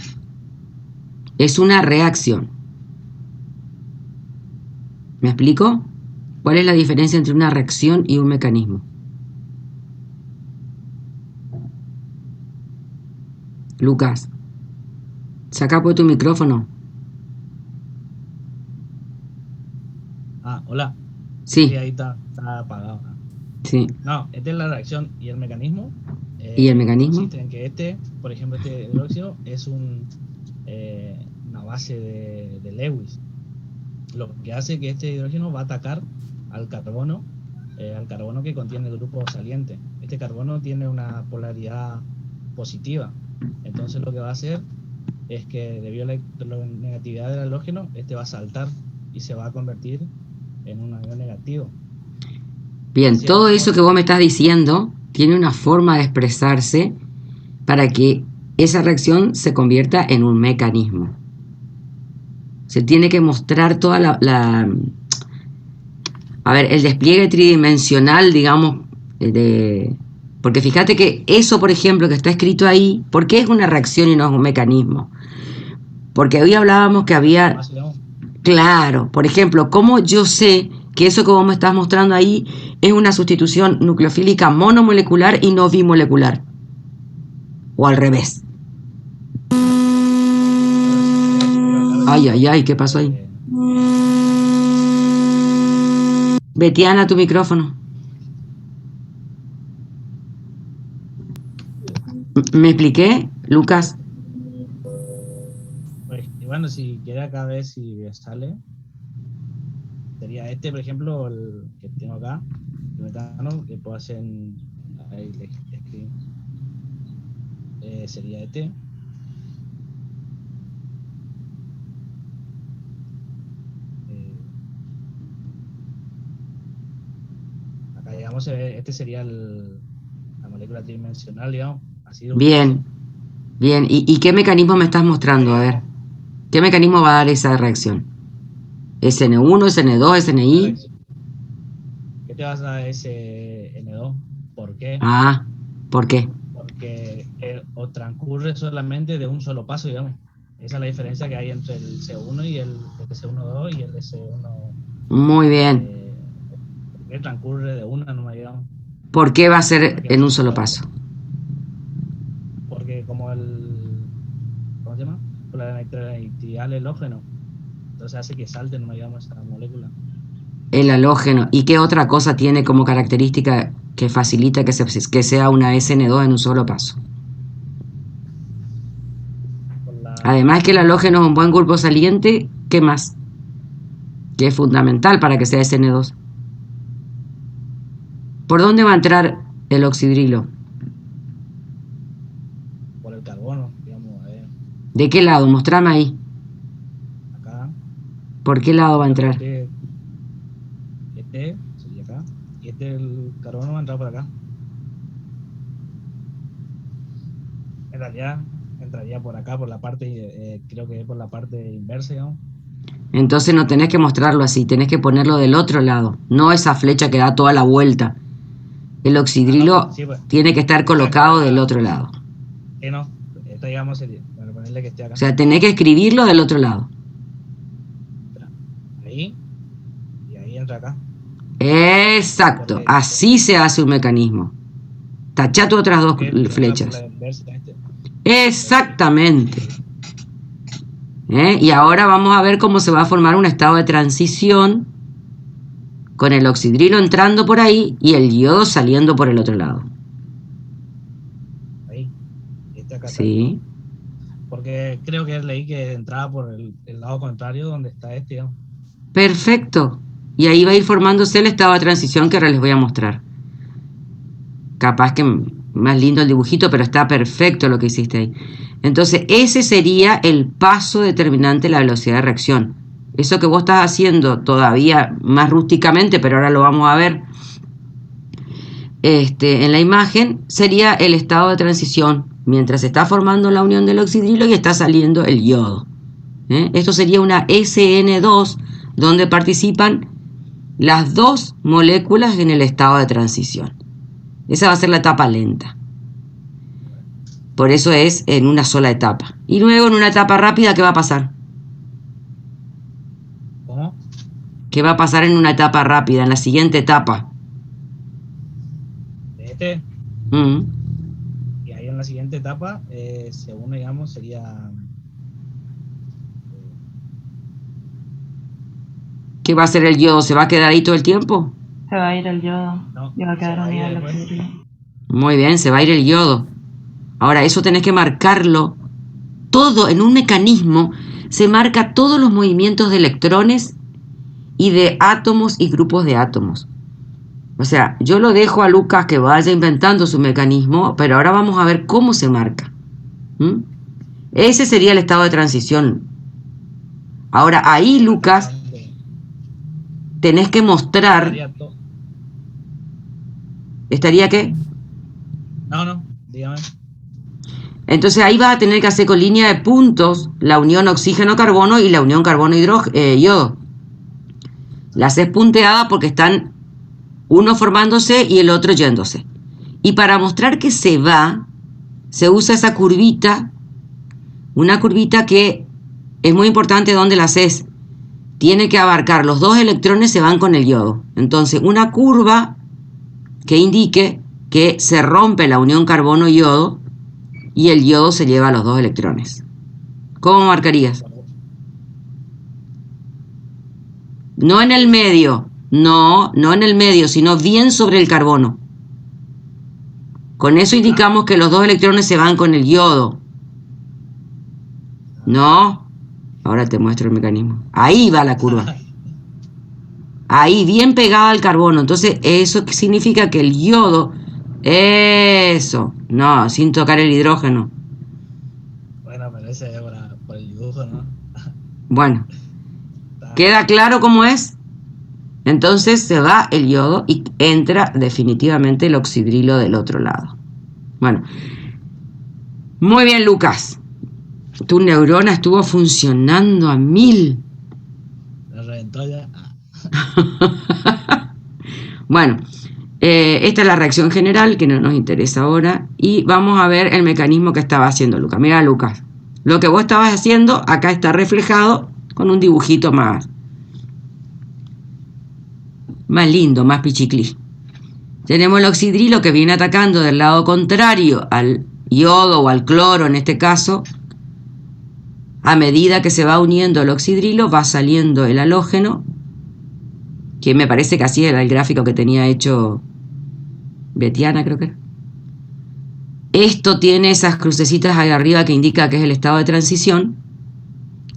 es una reacción. ¿Me explico? ¿Cuál es la diferencia entre una reacción y un mecanismo? Lucas, saca por tu micrófono. Ah, hola. Sí, Sí, ahí está apagado. sí. No, esta es la reacción y el mecanismo. ¿Y el mecanismo? Consiste en que por ejemplo, este hidróxido es una base de Lewis. Lo que hace que este hidrógeno va a atacar al carbono que contiene el grupo saliente. Este carbono tiene una polaridad positiva. Entonces lo que va a hacer es que debido a la negatividad del halógeno, este va a saltar y se va a convertir en un ion negativo. Bien, Así todo es, eso que vos me estás diciendo tiene una forma de expresarse para que esa reacción se convierta en un mecanismo. Se tiene que mostrar toda a ver, el despliegue tridimensional, digamos, porque fíjate que eso, por ejemplo, que está escrito ahí, ¿por qué es una reacción y no es un mecanismo? Porque hoy hablábamos que había... Claro, por ejemplo, ¿cómo yo sé que eso que vos me estás mostrando ahí es una sustitución nucleofílica monomolecular y no bimolecular? O al revés. Ay, ay, ay, ¿qué pasó ahí? Betiana, tu micrófono. ¿Me expliqué, Lucas? Pues, y bueno, si quiere acá ver si sale, sería este, por ejemplo, el que tengo acá, el metano, que puedo hacer ahí le escribí. Sería este. Acá digamos, este sería la molécula tridimensional, digamos. Así Bien, bien. ¿Y qué mecanismo me estás mostrando? A ver, ¿qué mecanismo va a dar esa reacción? ¿SN1, SN2, SNI? ¿Qué te vas a dar ese N2? ¿Por qué? Ah, ¿por qué? Porque o transcurre solamente de un solo paso, digamos. Esa es la diferencia que hay entre el C1 y el C12 y el S1. Muy bien. Que transcurre de una nomás, digamos. ¿Por qué va a ser en un solo paso? Porque como ¿cómo se llama? Por la electronegatividad del halógeno. Entonces hace que salte nomás, digamos, esa molécula. El halógeno. ¿Y qué otra cosa tiene como característica que facilita que sea una SN2 en un solo paso? Además que el halógeno es un buen grupo saliente, ¿qué más? Que es fundamental para que sea SN2. ¿Por dónde va a entrar el oxidrilo? Por el carbono, digamos. ¿De qué lado? Mostrame ahí. Acá. ¿Por qué lado va a entrar? Este sería acá. Y el carbono va a entrar por acá. En realidad entraría por acá, por la parte, creo que es por la parte inversa, digamos. Entonces no tenés que mostrarlo así, tenés que ponerlo del otro lado, no esa flecha que da toda la vuelta. El oxidrilo Sí, pues, tiene que estar colocado del otro lado. No, esta digamos sería, para ponerle que esté acá. O sea, tenés que escribirlo del otro lado. Ahí, y ahí entra acá. Exacto, así se hace un mecanismo. Tachá tus otras dos flechas. Exactamente. Y ahora vamos a ver cómo se va a formar un estado de transición con el oxidrilo entrando por ahí y el yodo saliendo por el otro lado. Ahí, acá. Sí. Porque creo que leí que entraba por el lado contrario donde está este, digamos. Perfecto. Y ahí va a ir formándose el estado de transición que ahora les voy a mostrar. Capaz que más lindo el dibujito, pero está perfecto lo que hiciste ahí. Entonces, ese sería el paso determinante de la velocidad de reacción. Eso que vos estás haciendo todavía más rústicamente, pero ahora lo vamos a ver en la imagen, sería el estado de transición, mientras se está formando la unión del oxidrilo y está saliendo el yodo. Esto sería una SN2, donde participan las dos moléculas en el estado de transición. Esa va a ser la etapa lenta. Por eso es en una sola etapa. Y luego en una etapa rápida, ¿qué va a pasar? ¿Cómo? ¿Qué va a pasar en una etapa rápida, en la siguiente etapa? De este, Mm. y ahí en la siguiente etapa, según digamos, sería... ¿Qué va a hacer el yodo? ¿Se va a quedar ahí todo el tiempo? Se va a ir el yodo No, y va a quedar se va a ir unido al después. oxidrilo. Muy bien, se va a ir el yodo. Ahora, eso tenés que marcarlo. Todo en un mecanismo se marca todos los movimientos de electrones y de átomos y grupos de átomos. O sea, yo lo dejo a Lucas que vaya inventando su mecanismo, pero ahora vamos a ver cómo se marca. ¿Mm? Ese sería el estado de transición. Ahora, ahí, Lucas, tenés que mostrar... Estaría to- ¿Estaría qué? No, dígame. Entonces ahí vas a tener que hacer con línea de puntos la unión oxígeno-carbono y la unión carbono-yodo. La haces punteada porque están uno formándose y el otro yéndose. Y para mostrar que se va, se usa esa curvita, una curvita que es muy importante donde la haces. Tiene que abarcar, los dos electrones se van con el yodo. Entonces una curva que indique que se rompe la unión carbono-yodo y el yodo se lleva los dos electrones. ¿Cómo marcarías? No en el medio, no en el medio, sino bien sobre el carbono. Con eso indicamos que los dos electrones se van con el yodo. No, ahora te muestro el mecanismo. Ahí va la curva. Ahí, bien pegada al carbono. Entonces, eso significa que el yodo... Eso, no, sin tocar el hidrógeno. Bueno, pero ese es por el dibujo, ¿no? Bueno, ¿queda claro cómo es? Entonces se va el yodo y entra definitivamente el oxidrilo del otro lado. Bueno, muy bien, Lucas. Tu neurona estuvo funcionando a 1000. Me reventó ya. Bueno, esta es la reacción general que no nos interesa ahora. Y vamos a ver el mecanismo que estaba haciendo Lucas. Mira, Lucas, lo que vos estabas haciendo acá está reflejado con un dibujito más lindo, más pichiclí. Tenemos el oxidrilo que viene atacando del lado contrario al yodo o al cloro en este caso. A medida que se va uniendo el oxidrilo va saliendo el halógeno, que me parece que así era el gráfico que tenía hecho Betiana, creo que era. Esto tiene esas crucecitas ahí arriba que indica que es el estado de transición,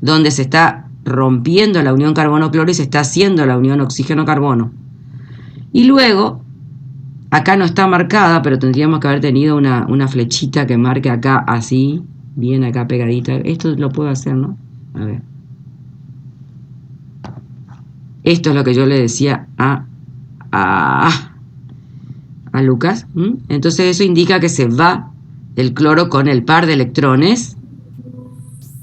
donde se está rompiendo la unión carbono-cloro y se está haciendo la unión oxígeno-carbono. Y luego, acá no está marcada, pero tendríamos que haber tenido una flechita que marque acá así, bien acá pegadita. Esto lo puedo hacer, ¿no? A ver. Esto es lo que yo le decía a Lucas. Entonces eso indica que se va el cloro con el par de electrones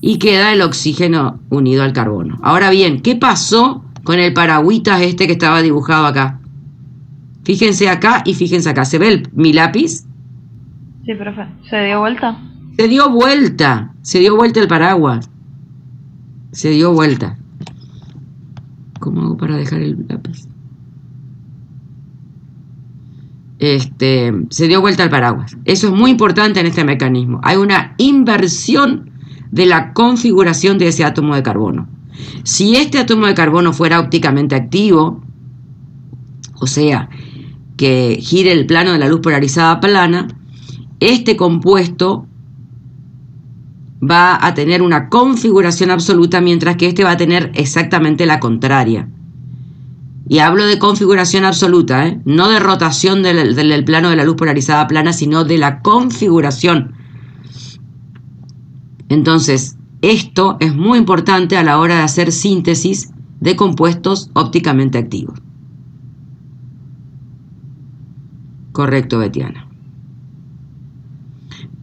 y queda el oxígeno unido al carbono. Ahora bien, ¿qué pasó con el paragüitas este que estaba dibujado acá? Fíjense acá y fíjense acá. ¿Se ve mi lápiz? Sí, profe. ¿Se dio vuelta? Se dio vuelta el paraguas. Se dio vuelta. ¿Cómo hago para dejar el lápiz? Se dio vuelta el paraguas. Eso es muy importante en este mecanismo. Hay una inversión de la configuración de ese átomo de carbono. Si este átomo de carbono fuera ópticamente activo, o sea, que gire el plano de la luz polarizada plana, este compuesto va a tener una configuración absoluta, mientras que este va a tener exactamente la contraria. Y hablo de configuración absoluta, ¿eh? No de rotación del plano de la luz polarizada plana, sino de la configuración. Entonces, esto es muy importante a la hora de hacer síntesis de compuestos ópticamente activos. Correcto, Betiana.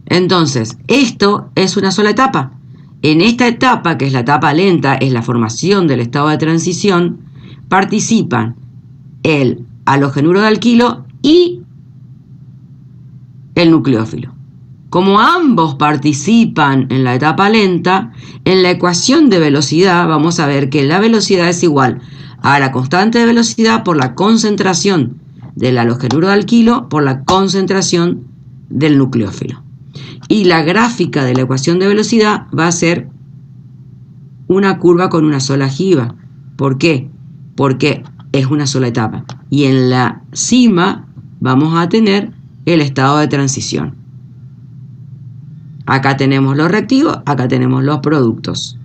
Entonces, esto es una sola etapa. En esta etapa, que es la etapa lenta, es la formación del estado de transición, participan el halogenuro de alquilo y el nucleófilo. Como ambos participan en la etapa lenta, en la ecuación de velocidad vamos a ver que la velocidad es igual a la constante de velocidad por la concentración del halogenuro de alquilo por la concentración del nucleófilo. Y la gráfica de la ecuación de velocidad va a ser una curva con una sola ojiva. ¿Por qué? Porque es una sola etapa. Y en la cima vamos a tener el estado de transición. Acá tenemos los reactivos, acá tenemos los productos.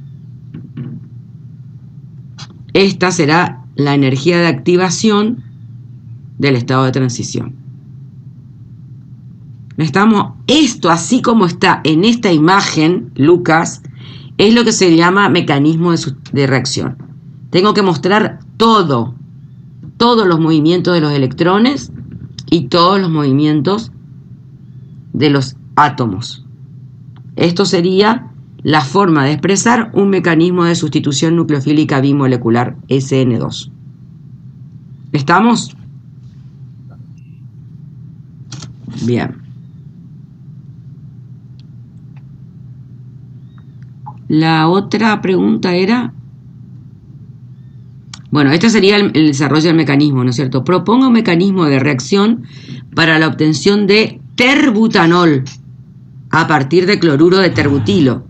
Esta será la energía de activación del estado de transición. Esto, así como está en esta imagen, Lucas, es lo que se llama mecanismo de reacción. Tengo que mostrar todos los movimientos de los electrones y todos los movimientos de los átomos. Esto sería la forma de expresar un mecanismo de sustitución nucleofílica bimolecular SN2. ¿Estamos? Bien. La otra pregunta era... Bueno, este sería el desarrollo del mecanismo, ¿no es cierto? Proponga un mecanismo de reacción para la obtención de terbutanol a partir de cloruro de terbutilo.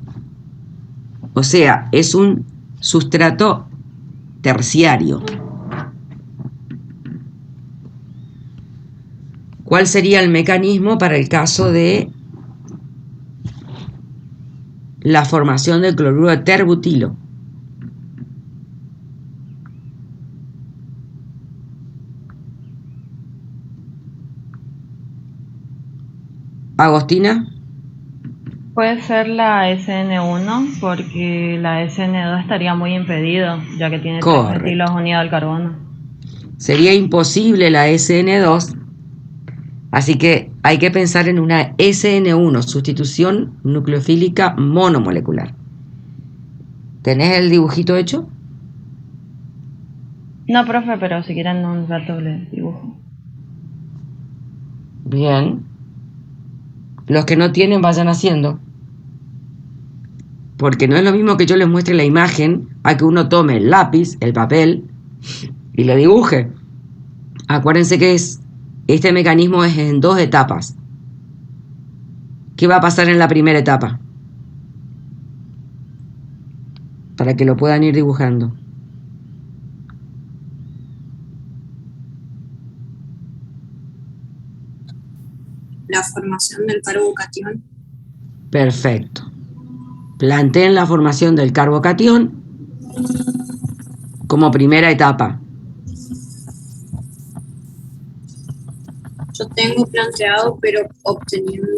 O sea, es un sustrato terciario. ¿Cuál sería el mecanismo para el caso de la formación del cloruro de terbutilo? Agostina. Puede ser la SN1 porque la SN2 estaría muy impedido, ya que tiene 3 metilos unidos al carbono. Sería imposible la SN2, así que hay que pensar en una SN1, sustitución nucleofílica monomolecular. ¿Tenés el dibujito hecho? No, profe, pero si quieren un rato les dibujo. Bien. Los que no tienen vayan haciendo. Porque no es lo mismo que yo les muestre la imagen a que uno tome el lápiz, el papel y le dibuje. Acuérdense que este mecanismo es en 2 etapas. ¿Qué va a pasar en la primera etapa? Para que lo puedan ir dibujando. La formación del carbocatión. Perfecto. Planteen la formación del carbocatión como primera etapa. Yo tengo planteado, pero obteniendo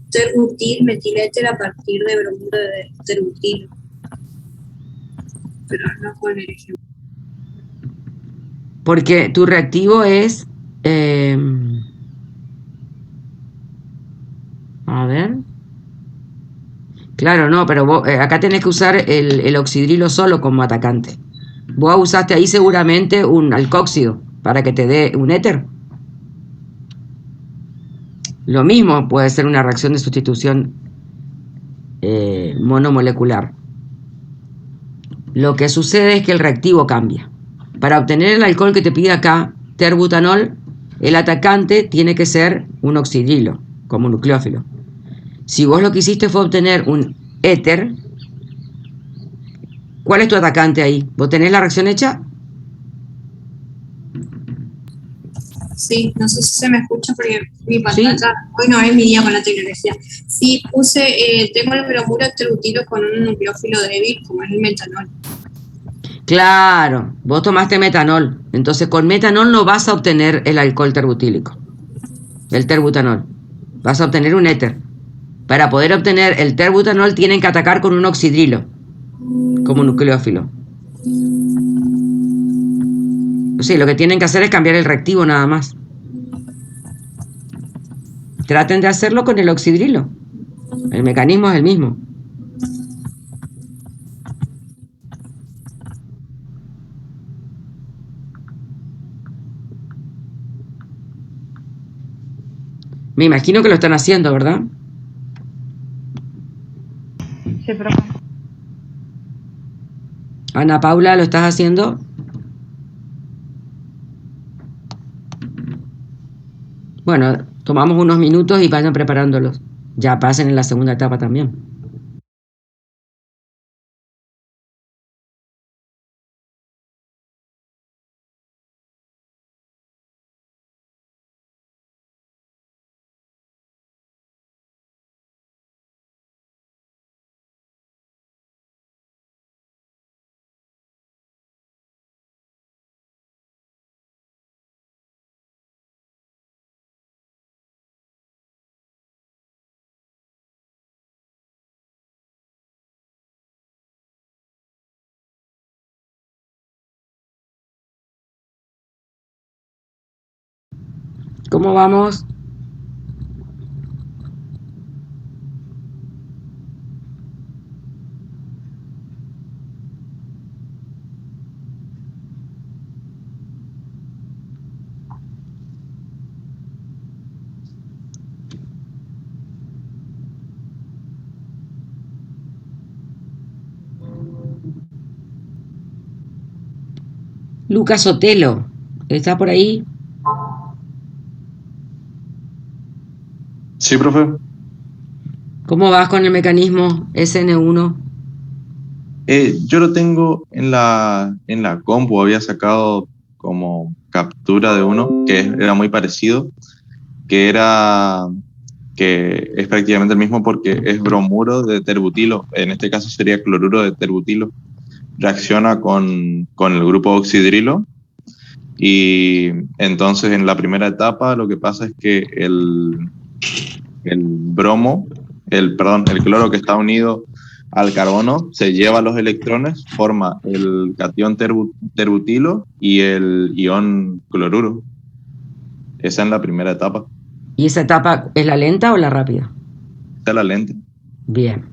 terbutil metiléter a partir de bromuro de terbutilo. Pero no con el ejemplo. Porque tu reactivo es... a ver. Claro, no, pero vos, acá tenés que usar el oxidrilo solo como atacante. Vos usaste ahí seguramente un alcóxido para que te dé un éter. Lo mismo puede ser una reacción de sustitución monomolecular. Lo que sucede es que el reactivo cambia. Para obtener el alcohol que te pide acá, terbutanol, el atacante tiene que ser un oxidrilo, como un nucleófilo. Si vos lo que hiciste fue obtener un éter, ¿cuál es tu atacante ahí? ¿Vos tenés la reacción hecha? Sí, no sé si se me escucha porque mi pantalla, ¿sí? Hoy no es mi día con la tecnología. Sí, tengo el bromuro de terbutilo con un nucleófilo débil, como es el metanol. Claro, vos tomaste metanol, entonces con metanol no vas a obtener el alcohol terbutílico, el terbutanol, vas a obtener un éter. Para poder obtener el terbutanol tienen que atacar con un oxidrilo, como nucleófilo. Sí, lo que tienen que hacer es cambiar el reactivo nada más. Traten de hacerlo con el oxidrilo. El mecanismo es el mismo. Me imagino que lo están haciendo, ¿verdad? Sí, profe. Ana Paula, ¿lo estás haciendo? Bueno, tomamos unos minutos y vayan preparándolos. Ya pasen en la segunda etapa también. ¿Cómo vamos? Lucas Sotelo, ¿está por ahí? Sí, profe. ¿Cómo vas con el mecanismo SN1? Yo lo tengo en la compu, había sacado como captura de uno que era muy parecido, que es prácticamente el mismo porque es bromuro de terbutilo, en este caso sería cloruro de terbutilo, reacciona con el grupo oxidrilo y entonces en la primera etapa lo que pasa es que el bromo, el cloro que está unido al carbono se lleva los electrones, forma el catión terbutilo y el ion cloruro. Esa es la primera etapa. ¿Y esa etapa es la lenta o la rápida? Esta es la lente. Bien.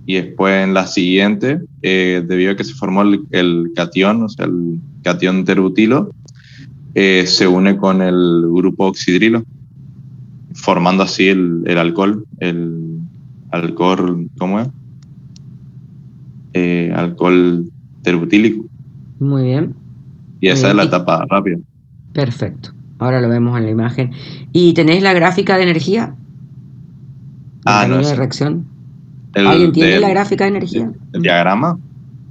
Y después en la siguiente, debido a que se formó el catión, o sea, el catión terbutilo, se une con el grupo oxidrilo, formando así el alcohol, ¿cómo es? Alcohol terbutílico. Muy bien. Y esa es la etapa rápida. Perfecto. Ahora lo vemos en la imagen. ¿Y tenéis la gráfica de energía? ¿El camino no, de reacción? El ¿Alguien tiene la gráfica de energía? ¿El diagrama?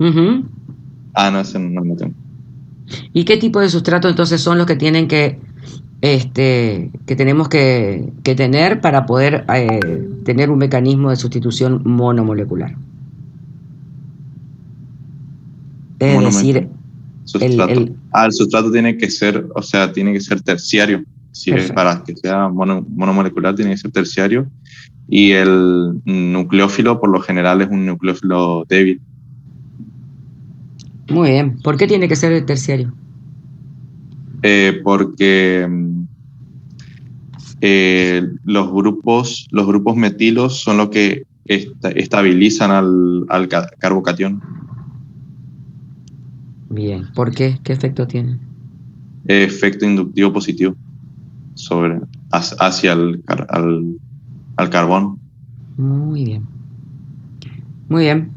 Uh-huh. No, ese no lo tengo. ¿Y qué tipo de sustrato entonces son los que tienen que tenemos que tener para poder tener un mecanismo de sustitución monomolecular? Es decir, sustrato. El sustrato tiene que ser, o sea, tiene que ser terciario. Si es para que sea monomolecular, tiene que ser terciario. Y el nucleófilo, por lo general, es un nucleófilo débil. Muy bien. ¿Por qué tiene que ser el terciario? Porque los grupos metilos son los que estabilizan al carbocatión. Bien. ¿Por qué? ¿Qué efecto tiene? Efecto inductivo positivo hacia al carbón. Muy bien. Muy bien.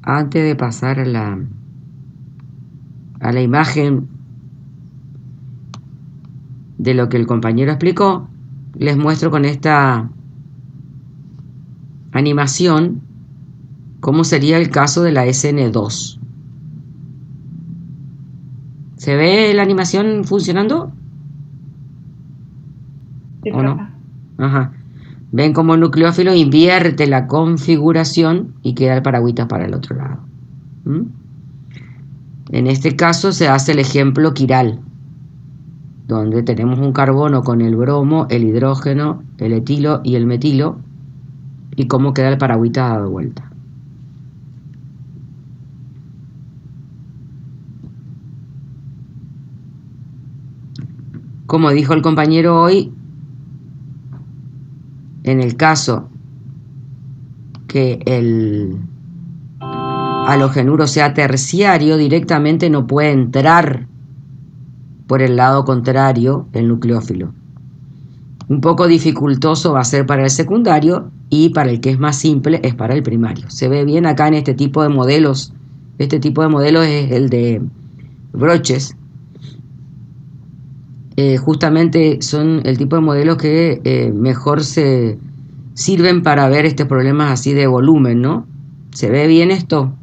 Antes de pasar a la imagen de lo que el compañero explicó, les muestro con esta animación cómo sería el caso de la SN2. ¿Se ve la animación funcionando? Sí, ¿O no? profe. Ajá. Ven cómo el nucleófilo invierte la configuración y queda el paragüitas para el otro lado. ¿Mm? En este caso se hace el ejemplo quiral, donde tenemos un carbono con el bromo, el hidrógeno, el etilo y el metilo, y cómo queda el paragüitas dado vuelta. Como dijo el compañero hoy, en el caso que el halogenuro sea terciario, directamente no puede entrar por el lado contrario el nucleófilo. Un poco dificultoso va a ser para el secundario y para el que es más simple es para el primario. Se ve bien acá en este tipo de modelos. Este tipo de modelos es el de broches. Justamente son el tipo de modelos que mejor se sirven para ver estos problemas así de volumen, ¿no? ¿Se ve bien esto?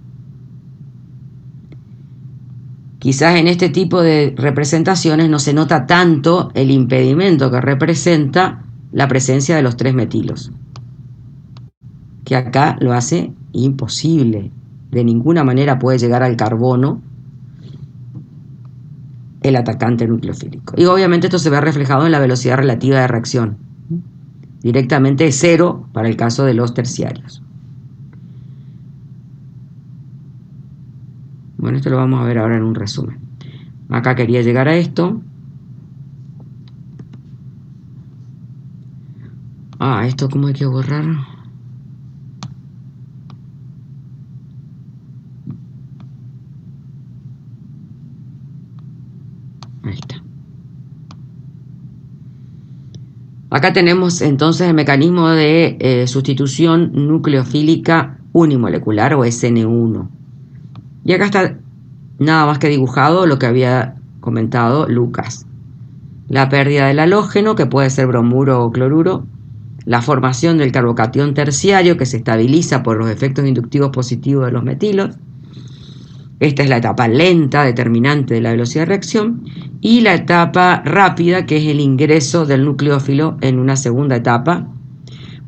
Quizás en este tipo de representaciones no se nota tanto el impedimento que representa la presencia de los 3 metilos, que acá lo hace imposible. De ninguna manera puede llegar al carbono el atacante nucleofílico. Y obviamente esto se ve reflejado en la velocidad relativa de reacción. Directamente es 0 para el caso de los terciarios. Bueno, esto lo vamos a ver ahora en un resumen. Acá quería llegar a esto. Esto cómo hay que borrar. Ahí está. Acá tenemos entonces el mecanismo de sustitución nucleofílica unimolecular o SN1. Y acá está nada más que dibujado lo que había comentado Lucas. La pérdida del halógeno, que puede ser bromuro o cloruro. La formación del carbocatión terciario, que se estabiliza por los efectos inductivos positivos de los metilos. Esta es la etapa lenta, determinante de la velocidad de reacción. Y la etapa rápida, que es el ingreso del nucleófilo en una segunda etapa.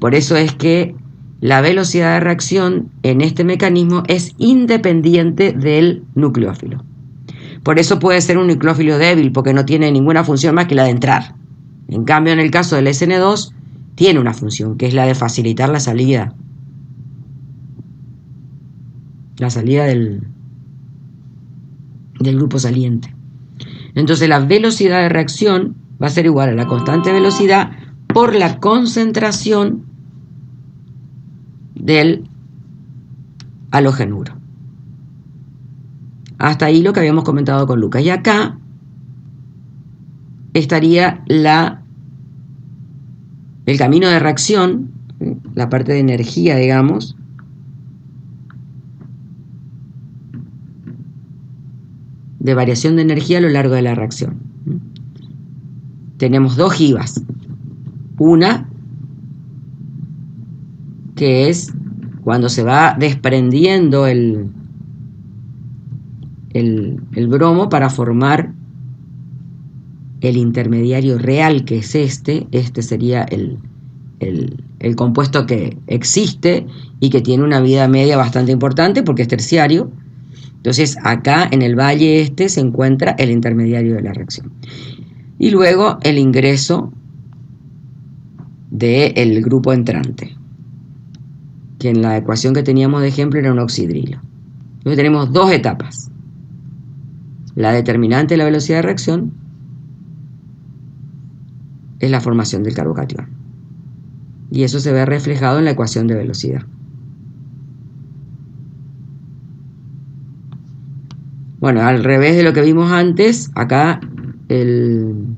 Por eso es que la velocidad de reacción en este mecanismo es independiente del nucleófilo. Por eso puede ser un nucleófilo débil, porque no tiene ninguna función más que la de entrar. En cambio, en el caso del SN2, tiene una función, que es la de facilitar la salida. La salida del grupo saliente. Entonces la velocidad de reacción va a ser igual a la constante velocidad por la concentración del halogenuro. Hasta ahí lo que habíamos comentado con Lucas. Y acá estaría el camino de reacción, la parte de energía, digamos, de variación de energía a lo largo de la reacción. Tenemos 2 jivas. Una que es cuando se va desprendiendo el bromo para formar el intermediario real, que es este sería el compuesto que existe y que tiene una vida media bastante importante porque es terciario. Entonces acá en el valle este se encuentra el intermediario de la reacción. Y luego el ingreso del grupo entrante, que en la ecuación que teníamos de ejemplo era un oxidrilo. Entonces tenemos 2 etapas. La determinante de la velocidad de reacción es la formación del carbocatión. Y eso se ve reflejado en la ecuación de velocidad. Bueno, al revés de lo que vimos antes, acá el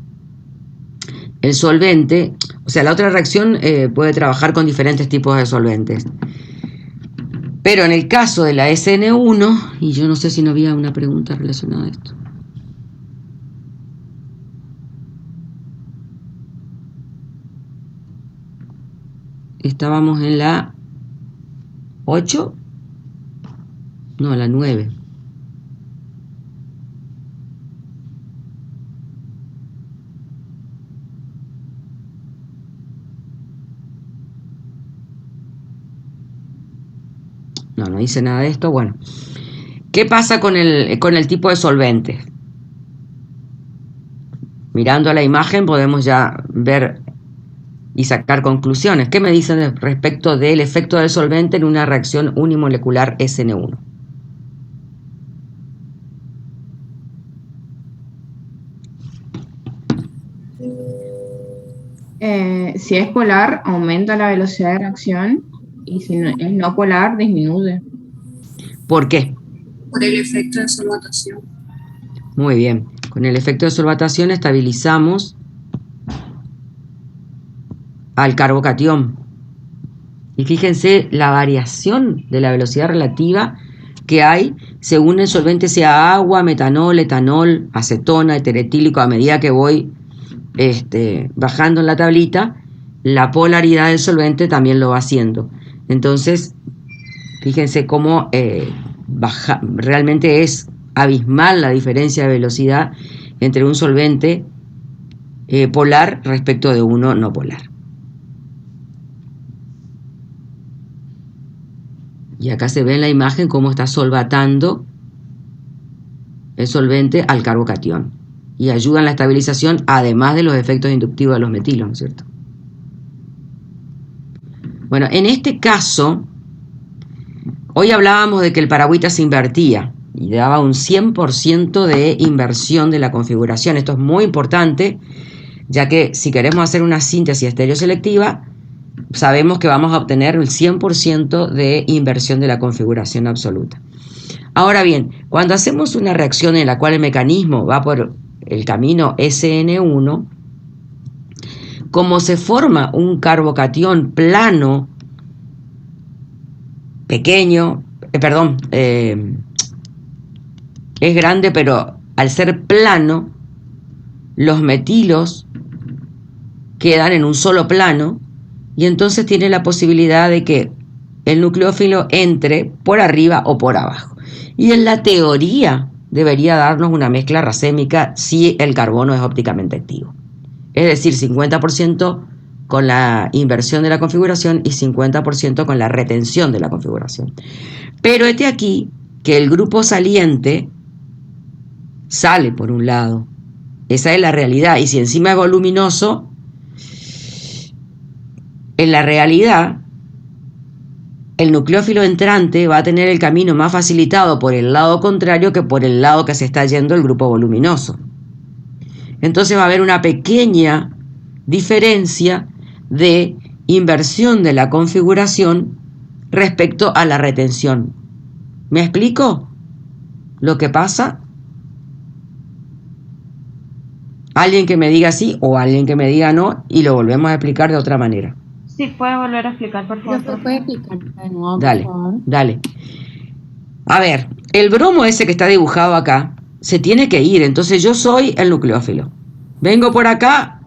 solvente, o sea, la otra reacción puede trabajar con diferentes tipos de solventes. Pero en el caso de la SN1, y yo no sé si no había una pregunta relacionada a esto. Estábamos en la 8, no, la 9. no dice nada de esto. Bueno, ¿qué pasa con el tipo de solvente? Mirando la imagen podemos ya ver y sacar conclusiones. ¿Qué me dicen respecto del efecto del solvente en una reacción unimolecular SN1? Si es polar, aumenta la velocidad de reacción y si es no polar, disminuye. ¿Por qué? Por el efecto de solvatación. Muy bien. Con el efecto de solvatación estabilizamos al carbocatión. Y fíjense la variación de la velocidad relativa que hay según el solvente sea agua, metanol, etanol, acetona, eteretílico. A medida que voy bajando en la tablita, la polaridad del solvente también lo va haciendo. Entonces, fíjense cómo realmente es abismal la diferencia de velocidad entre un solvente polar respecto de uno no polar. Y acá se ve en la imagen cómo está solvatando el solvente al carbocatión. Y ayuda en la estabilización, además de los efectos inductivos de los metilos, ¿no es cierto? Bueno, en este caso, hoy hablábamos de que el paragüita se invertía y daba un 100% de inversión de la configuración. Esto es muy importante, ya que si queremos hacer una síntesis estereoselectiva, sabemos que vamos a obtener el 100% de inversión de la configuración absoluta. Ahora bien, cuando hacemos una reacción en la cual el mecanismo va por el camino SN1, como se forma un carbocatión plano, pequeño, es grande, pero al ser plano, los metilos quedan en un solo plano y entonces tiene la posibilidad de que el nucleófilo entre por arriba o por abajo. Y en la teoría debería darnos una mezcla racémica si el carbono es ópticamente activo. Es decir, 50% con la inversión de la configuración y 50% con la retención de la configuración. Pero este aquí que el grupo saliente sale por un lado. Esa es la realidad. Y si encima es voluminoso, en la realidad el nucleófilo entrante va a tener el camino más facilitado por el lado contrario que por el lado que se está yendo el grupo voluminoso. Entonces va a haber una pequeña diferencia de inversión de la configuración respecto a la retención. ¿Me explico lo que pasa? Alguien que me diga sí o alguien que me diga no y lo volvemos a explicar de otra manera. Sí, ¿puede volver a explicar, por favor? ¿Lo puede explicar de nuevo, Dale, por favor? dale. A ver, el bromo ese que está dibujado acá se tiene que ir, entonces yo soy el nucleófilo. Vengo por acá,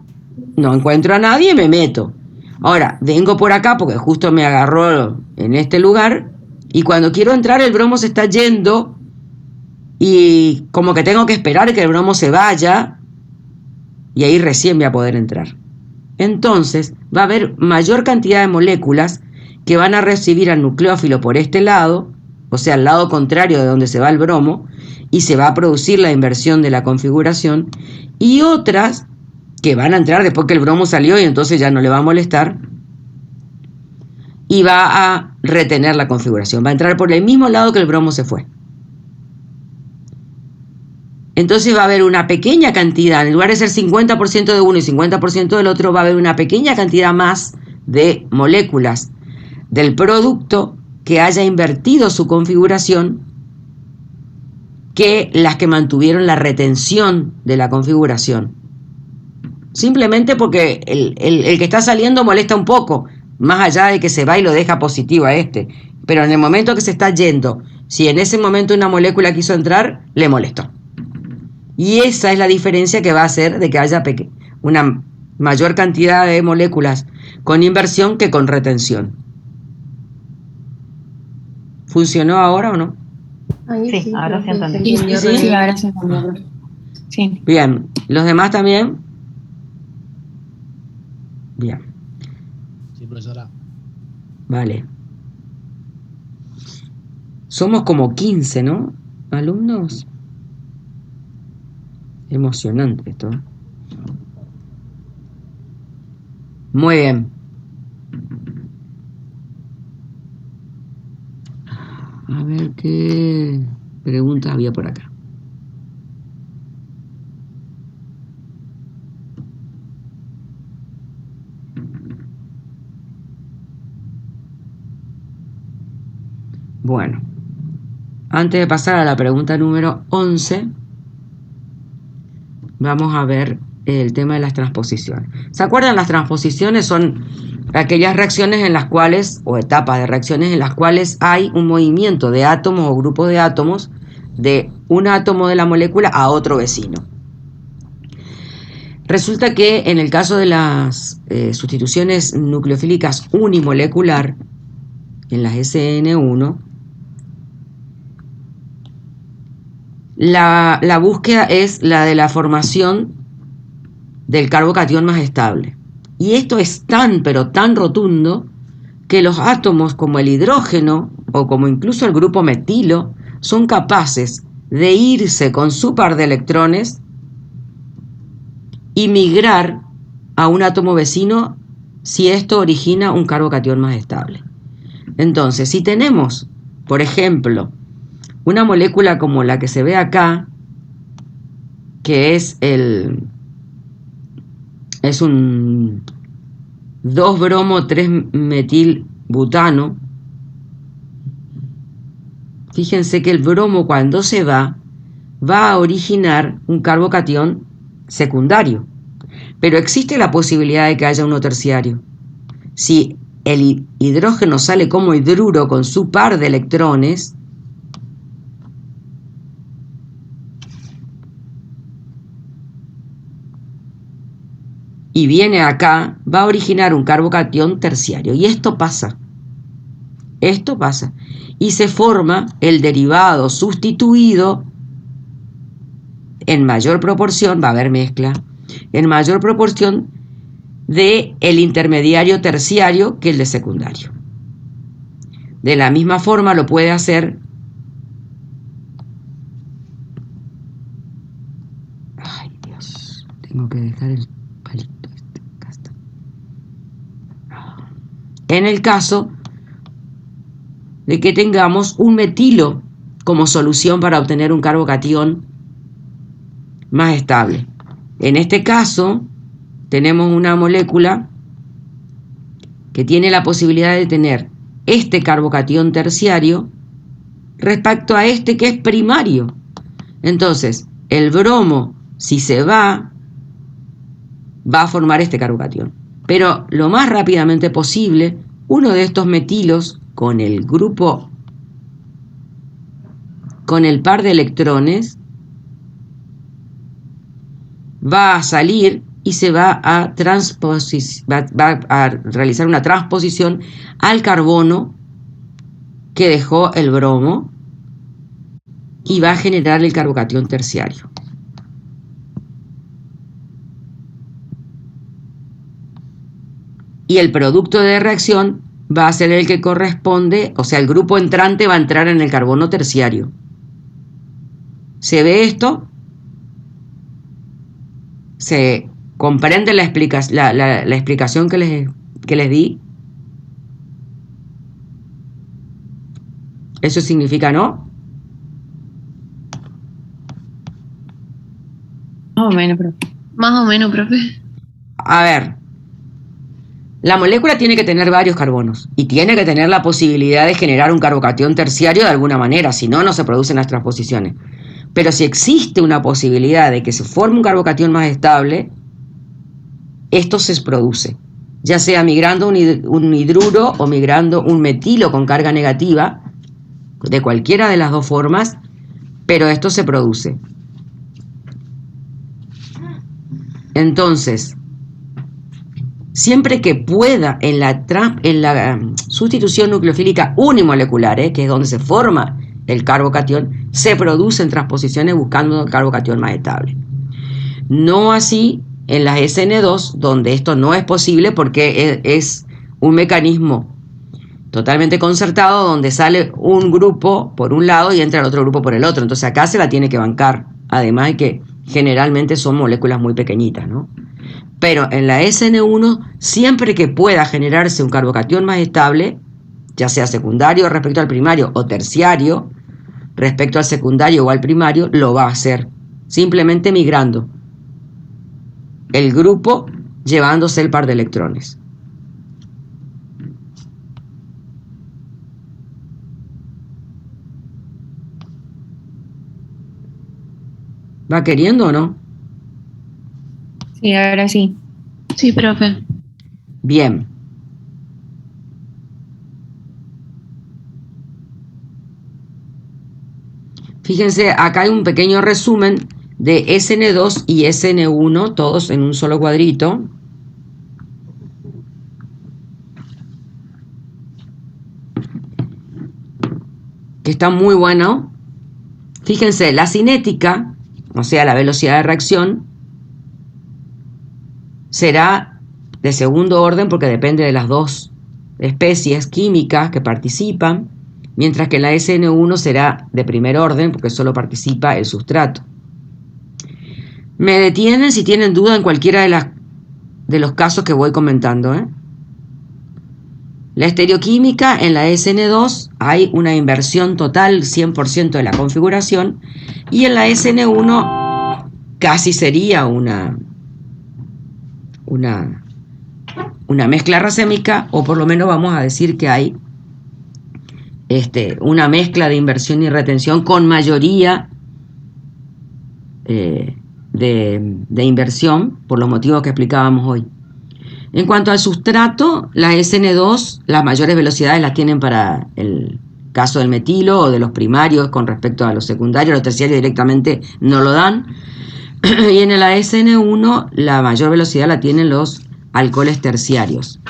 no encuentro a nadie, me meto. Ahora, vengo por acá porque justo me agarró en este lugar y cuando quiero entrar el bromo se está yendo y como que tengo que esperar que el bromo se vaya y ahí recién voy a poder entrar. Entonces va a haber mayor cantidad de moléculas que van a recibir al nucleófilo por este lado, o sea, al lado contrario de donde se va el bromo, y se va a producir la inversión de la configuración, y otras que van a entrar después que el bromo salió y entonces ya no le va a molestar, y va a retener la configuración, va a entrar por el mismo lado que el bromo se fue. Entonces va a haber una pequeña cantidad, en lugar de ser 50% de uno y 50% del otro, va a haber una pequeña cantidad más de moléculas del producto que haya invertido su configuración que las que mantuvieron la retención de la configuración. Simplemente porque el que está saliendo molesta un poco, más allá de que se va y lo deja positivo a este. Pero en el momento que se está yendo, si en ese momento una molécula quiso entrar, le molestó. Y esa es la diferencia que va a hacer de que haya una mayor cantidad de moléculas con inversión que con retención. ¿Funcionó ahora o no? Sí, ahora sí entendí. Sí, ahora se entendió. Sí. Bien, ¿los demás también? Bien, Sí, profesora. vale. Somos como 15, ¿no? Alumnos. Emocionante esto. Muy bien. A ver qué preguntas había por acá. Bueno, antes de pasar a la pregunta número 11, vamos a ver el tema de las transposiciones. ¿Se acuerdan? Las transposiciones son aquellas reacciones en las cuales, o etapas de reacciones en las cuales hay un movimiento de átomos o grupos de átomos de un átomo de la molécula a otro vecino. Resulta que en el caso de las sustituciones nucleofílicas unimolecular, en las SN1, la búsqueda es la de la formación del carbocatión más estable. Y esto es tan, pero tan rotundo, que los átomos como el hidrógeno o como incluso el grupo metilo son capaces de irse con su par de electrones y migrar a un átomo vecino si esto origina un carbocatión más estable. Entonces, si tenemos, por ejemplo, una molécula como la que se ve acá, que es un 2-bromo-3-metilbutano. Fíjense que el bromo cuando se va a originar un carbocatión secundario, pero existe la posibilidad de que haya uno terciario. Si el hidrógeno sale como hidruro con su par de electrones, y viene acá, va a originar un carbocatión terciario. Y esto pasa. Esto pasa. Y se forma el derivado sustituido en mayor proporción, va a haber mezcla, en mayor proporción de el intermediario terciario que el de secundario. De la misma forma lo puede hacer. Ay, Dios. Tengo que dejar el palito. En el caso de que tengamos un metilo como solución para obtener un carbocatión más estable. En este caso, tenemos una molécula que tiene la posibilidad de tener este carbocatión terciario respecto a este que es primario. Entonces, el bromo, si se va a formar este carbocatión. Pero lo más rápidamente posible, uno de estos metilos con el grupo, con el par de electrones, va a salir y se va a realizar una transposición al carbono que dejó el bromo y va a generar el carbocatión terciario. Y el producto de reacción va a ser el que corresponde, o sea, el grupo entrante va a entrar en el carbono terciario. ¿Se ve esto? ¿Se comprende la explicación que les di? ¿Eso significa no? Más o menos, profe. Más o menos, profe. A ver. La molécula tiene que tener varios carbonos y tiene que tener la posibilidad de generar un carbocatión terciario de alguna manera, si no, no se producen las transposiciones. Pero si existe una posibilidad de que se forme un carbocatión más estable, esto se produce, ya sea migrando un hidruro o migrando un metilo con carga negativa, de cualquiera de las dos formas, pero esto se produce. Entonces, siempre que pueda en la sustitución nucleofílica unimolecular, que es donde se forma el carbocatión, se producen transposiciones buscando un carbocatión más estable. No así en las SN2, donde esto no es posible porque es un mecanismo totalmente concertado, donde sale un grupo por un lado y entra el otro grupo por el otro. Entonces acá se la tiene que bancar. Además de que generalmente son moléculas muy pequeñitas, ¿no? Pero en la SN1, siempre que pueda generarse un carbocatión más estable, ya sea secundario respecto al primario o terciario respecto al secundario o al primario, lo va a hacer, simplemente migrando el grupo, llevándose el par de electrones. ¿Va queriendo o no? Sí, ahora sí. Sí, profe. Bien. Fíjense, acá hay un pequeño resumen de SN2 y SN1, todos en un solo cuadrito. Que está muy bueno. Fíjense, la cinética, o sea, la velocidad de reacción, será de segundo orden porque depende de las dos especies químicas que participan, mientras que la SN1 será de primer orden porque solo participa el sustrato. Me detienen si tienen duda en cualquiera de los casos que voy comentando, ¿eh? La estereoquímica, en la SN2 hay una inversión total 100% de la configuración, y en la SN1 casi sería una mezcla racémica, o por lo menos vamos a decir que hay una mezcla de inversión y retención con mayoría de inversión, por los motivos que explicábamos hoy. En cuanto al sustrato, la SN2, las mayores velocidades las tienen para el caso del metilo o de los primarios con respecto a los secundarios. Los terciarios directamente no lo dan. Y en la SN1 la mayor velocidad la tienen los alcoholes terciarios.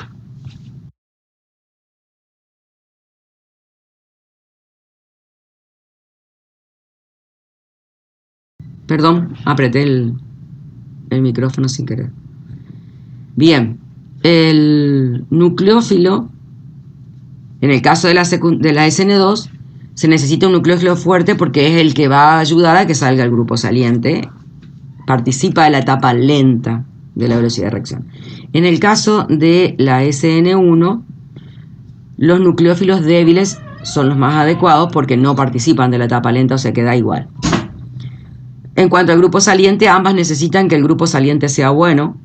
Perdón, apreté el micrófono sin querer. Bien, el nucleófilo, en el caso de la SN2, se necesita un nucleófilo fuerte porque es el que va a ayudar a que salga el grupo saliente. Participa de la etapa lenta de la velocidad de reacción. En el caso de la SN1, los nucleófilos débiles son los más adecuados porque no participan de la etapa lenta, o sea que da igual. En cuanto al grupo saliente, ambas necesitan que el grupo saliente sea bueno,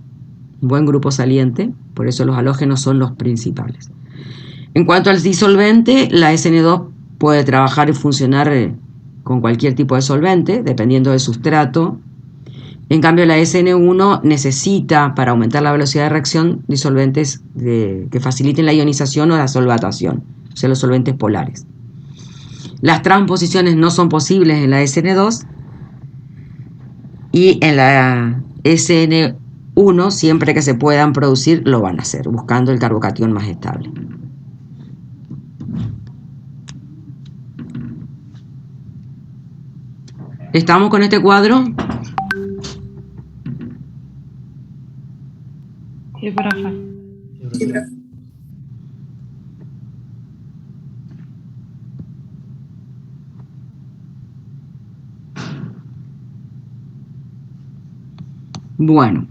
un buen grupo saliente, por eso los halógenos son los principales. En cuanto al disolvente, la SN2 puede trabajar y funcionar con cualquier tipo de solvente, dependiendo del sustrato. En cambio, la SN1 necesita, para aumentar la velocidad de reacción, disolventes que faciliten la ionización o la solvatación, o sea, los solventes polares. Las transposiciones no son posibles en la SN2, y en la SN1, siempre que se puedan producir, lo van a hacer, buscando el carbocatión más estable. ¿Estamos con este cuadro? Sí, profe. Sí, profe. Bueno,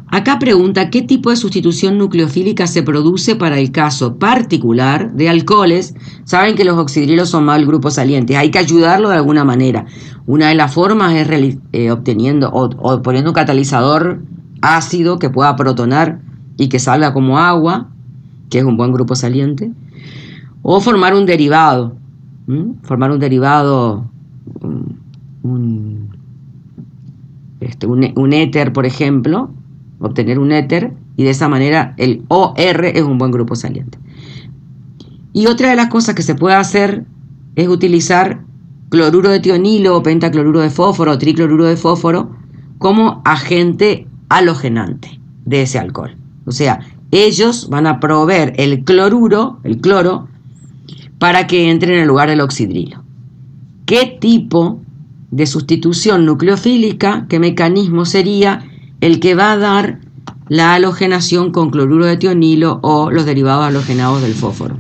acá pregunta qué tipo de sustitución nucleofílica se produce para el caso particular de alcoholes. Saben que los oxidrilos son mal grupo salientes, hay que ayudarlo de alguna manera. Una de las formas es obteniendo o poniendo un catalizador ácido que pueda protonar y que salga como agua, que es un buen grupo saliente, o formar un derivado, un éter, por ejemplo, obtener un éter, y de esa manera el OR es un buen grupo saliente. Y otra de las cosas que se puede hacer es utilizar cloruro de tionilo o pentacloruro de fósforo o tricloruro de fósforo como agente halogenante de ese alcohol. O sea, ellos van a proveer el cloro, para que entre en el lugar del oxidrilo. ¿Qué tipo de sustitución nucleofílica, qué mecanismo sería el que va a dar la halogenación con cloruro de tionilo o los derivados halogenados del fósforo.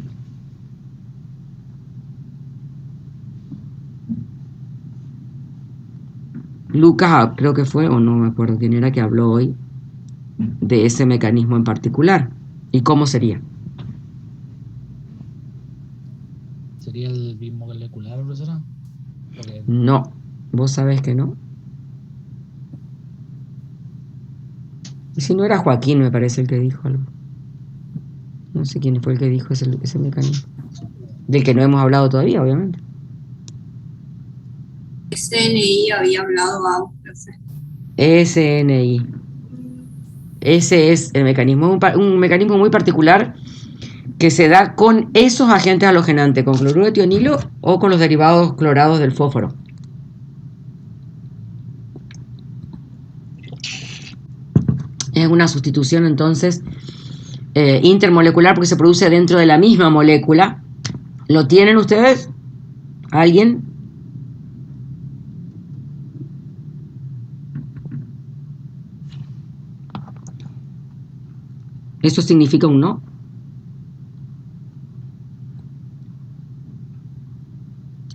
Lucas, creo que fue, o no me acuerdo quién era que habló hoy, de ese mecanismo en particular. ¿Y cómo sería? ¿Sería el bimolecular, profesora? Porque No, vos sabés que no. Y si no era Joaquín, me parece el que dijo algo. No sé quién fue el que dijo ese mecanismo. Del que no hemos hablado todavía, obviamente. SNI había hablado algo, profe. SNI. Ese es el mecanismo, un mecanismo muy particular que se da con esos agentes halogenantes, con cloruro de tionilo o con los derivados clorados del fósforo. Es una sustitución entonces intermolecular porque se produce dentro de la misma molécula. ¿Lo tienen ustedes? ¿Alguien? ¿Eso significa un no?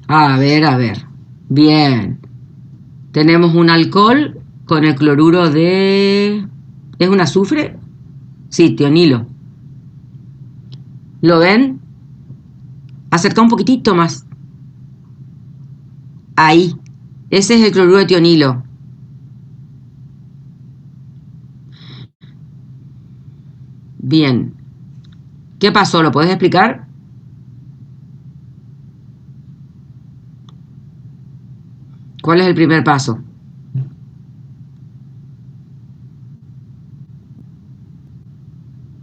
A ver. Bien. Tenemos un alcohol con el cloruro de... ¿Es un azufre? Sí, tionilo. ¿Lo ven? Acerca un poquitito más. Ahí. Ese es el cloruro de tionilo. Bien. ¿Qué pasó? ¿Lo podés explicar? ¿Cuál es el primer paso?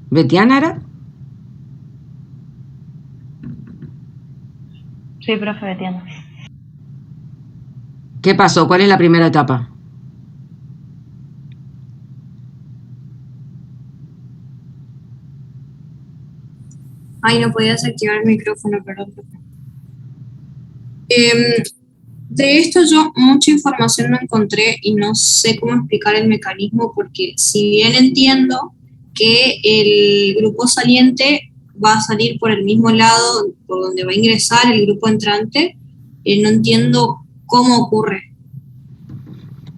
¿Betiana era? Sí, profe, Betiana. ¿Qué pasó? ¿Cuál es la primera etapa? Ay, no podía desactivar el micrófono, perdón, profe. De esto yo mucha información no encontré y no sé cómo explicar el mecanismo porque si bien entiendo que el grupo saliente va a salir por el mismo lado por donde va a ingresar el grupo entrante, no entiendo cómo ocurre.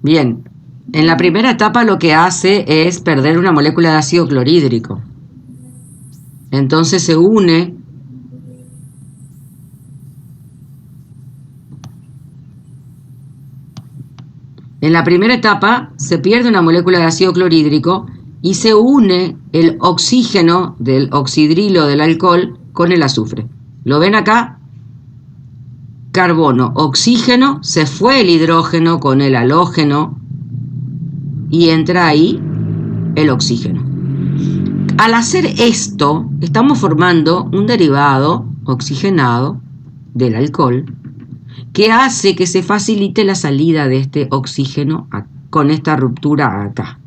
Bien. En la primera etapa lo que hace es perder una molécula de ácido clorhídrico. Entonces se une en la primera etapa se pierde una molécula de ácido clorhídrico y se une el oxígeno del oxidrilo del alcohol con el azufre. ¿Lo ven acá? Carbono, oxígeno, se fue el hidrógeno con el halógeno y entra ahí el oxígeno. Al hacer esto, estamos formando un derivado oxigenado del alcohol que hace que se facilite la salida de este oxígeno con esta ruptura acá.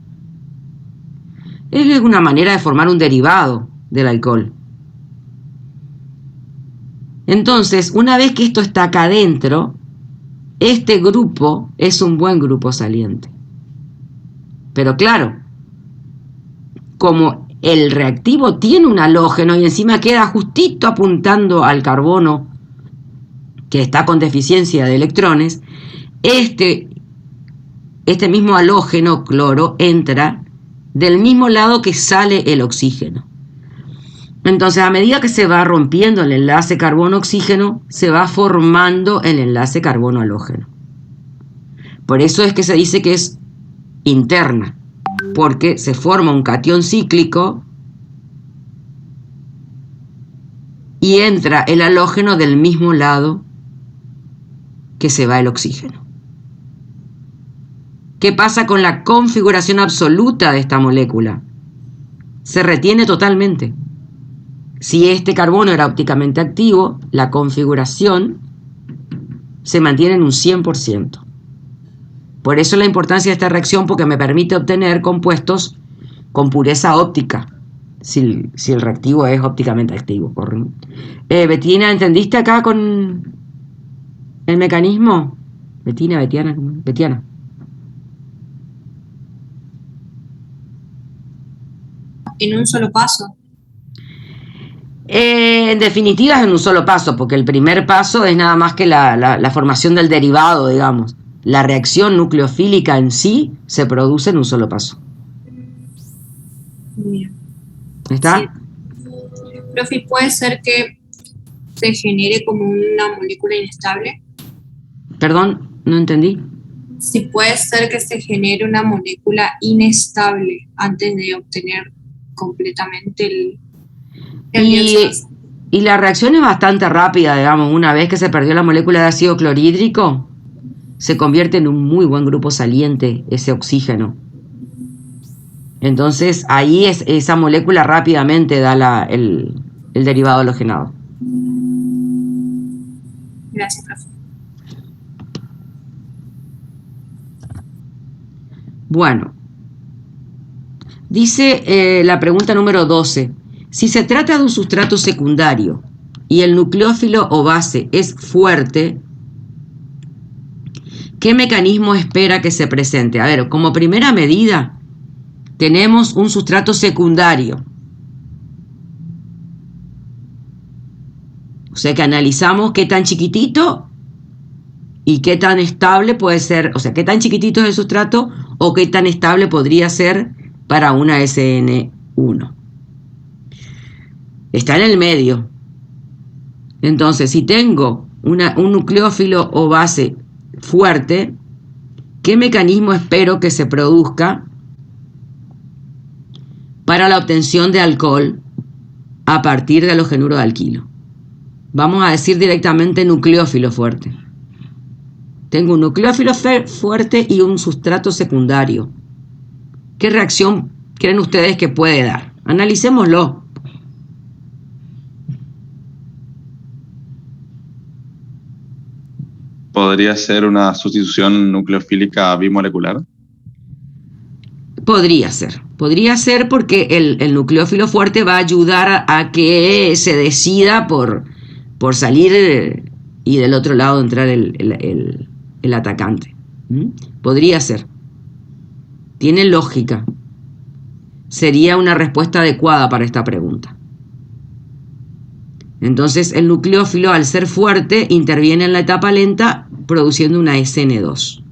Es una manera de formar un derivado del alcohol. Entonces, una vez que esto está acá adentro, este grupo es un buen grupo saliente. Pero claro, como el reactivo tiene un halógeno y encima queda justito apuntando al carbono que está con deficiencia de electrones, este mismo halógeno cloro entra del mismo lado que sale el oxígeno. Entonces, a medida que se va rompiendo el enlace carbono-oxígeno, se va formando el enlace carbono-halógeno. Por eso es que se dice que es interna, porque se forma un catión cíclico y entra el halógeno del mismo lado que se va el oxígeno. ¿Qué pasa con la configuración absoluta de esta molécula? Se retiene totalmente. Si este carbono era ópticamente activo, la configuración se mantiene en un 100%. Por eso la importancia de esta reacción, porque me permite obtener compuestos con pureza óptica, si el reactivo es ópticamente activo. Betina, ¿entendiste acá con el mecanismo? Betiana. en un solo paso. En definitiva es en un solo paso, porque el primer paso es nada más que la formación del derivado, digamos. La reacción nucleofílica en sí se produce en un solo paso. Bien. ¿Está? Sí. Profe, ¿puede ser que se genere como una molécula inestable? Perdón, no entendí. Si puede ser que se genere una molécula inestable antes de obtener completamente el Y la reacción es bastante rápida, digamos. Una vez que se perdió la molécula de ácido clorhídrico, se convierte en un muy buen grupo saliente ese oxígeno. Entonces ahí esa molécula rápidamente da el derivado halogenado. Gracias, profe. Bueno, dice la pregunta número 12. Si se trata de un sustrato secundario y el nucleófilo o base es fuerte, ¿qué mecanismo espera que se presente? A ver, como primera medida, tenemos un sustrato secundario. O sea que analizamos qué tan chiquitito y qué tan estable puede ser, o sea, qué tan chiquitito es el sustrato o qué tan estable podría ser para una SN1. Está en el medio. Entonces, si tengo un nucleófilo o base fuerte, ¿qué mecanismo espero que se produzca para la obtención de alcohol a partir de halogenuro de alquilo? Vamos a decir directamente nucleófilo fuerte. Tengo un nucleófilo fuerte y un sustrato secundario. ¿Qué reacción creen ustedes que puede dar? Analicémoslo. ¿Podría ser una sustitución nucleofílica bimolecular? Podría ser porque el nucleófilo fuerte va a ayudar a que se decida por salir y del otro lado entrar el atacante. Podría ser. Tiene lógica. Sería una respuesta adecuada para esta pregunta. Entonces el nucleófilo, al ser fuerte, interviene en la etapa lenta produciendo una SN2.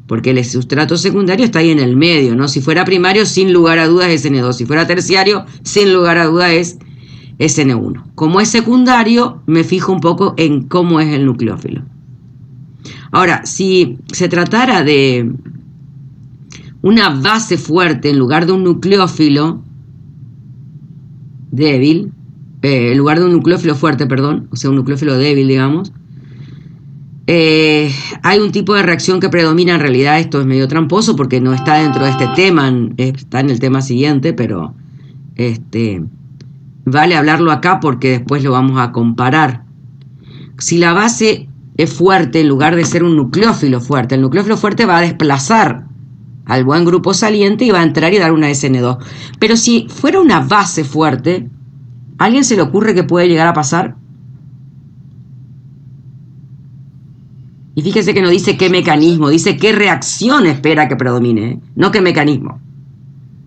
Porque el sustrato secundario está ahí en el medio, ¿no? Si fuera primario, sin lugar a dudas es SN2. Si fuera terciario, sin lugar a dudas es SN1. Como es secundario, me fijo un poco en cómo es el nucleófilo. Ahora, si se tratara de una base fuerte en lugar de un nucleófilo débil, en lugar de un nucleófilo fuerte, perdón, o sea, un nucleófilo débil, digamos, hay un tipo de reacción que predomina. En realidad esto es medio tramposo porque no está dentro de este tema, está en el tema siguiente, pero vale hablarlo acá porque después lo vamos a comparar. Si la base es fuerte en lugar de ser un nucleófilo fuerte, el nucleófilo fuerte va a desplazar al buen grupo saliente y va a entrar y dar una SN2. Pero si fuera una base fuerte, ¿a alguien se le ocurre que puede llegar a pasar? Y fíjese que no dice qué mecanismo, dice qué reacción espera que predomine, ¿eh? No qué mecanismo.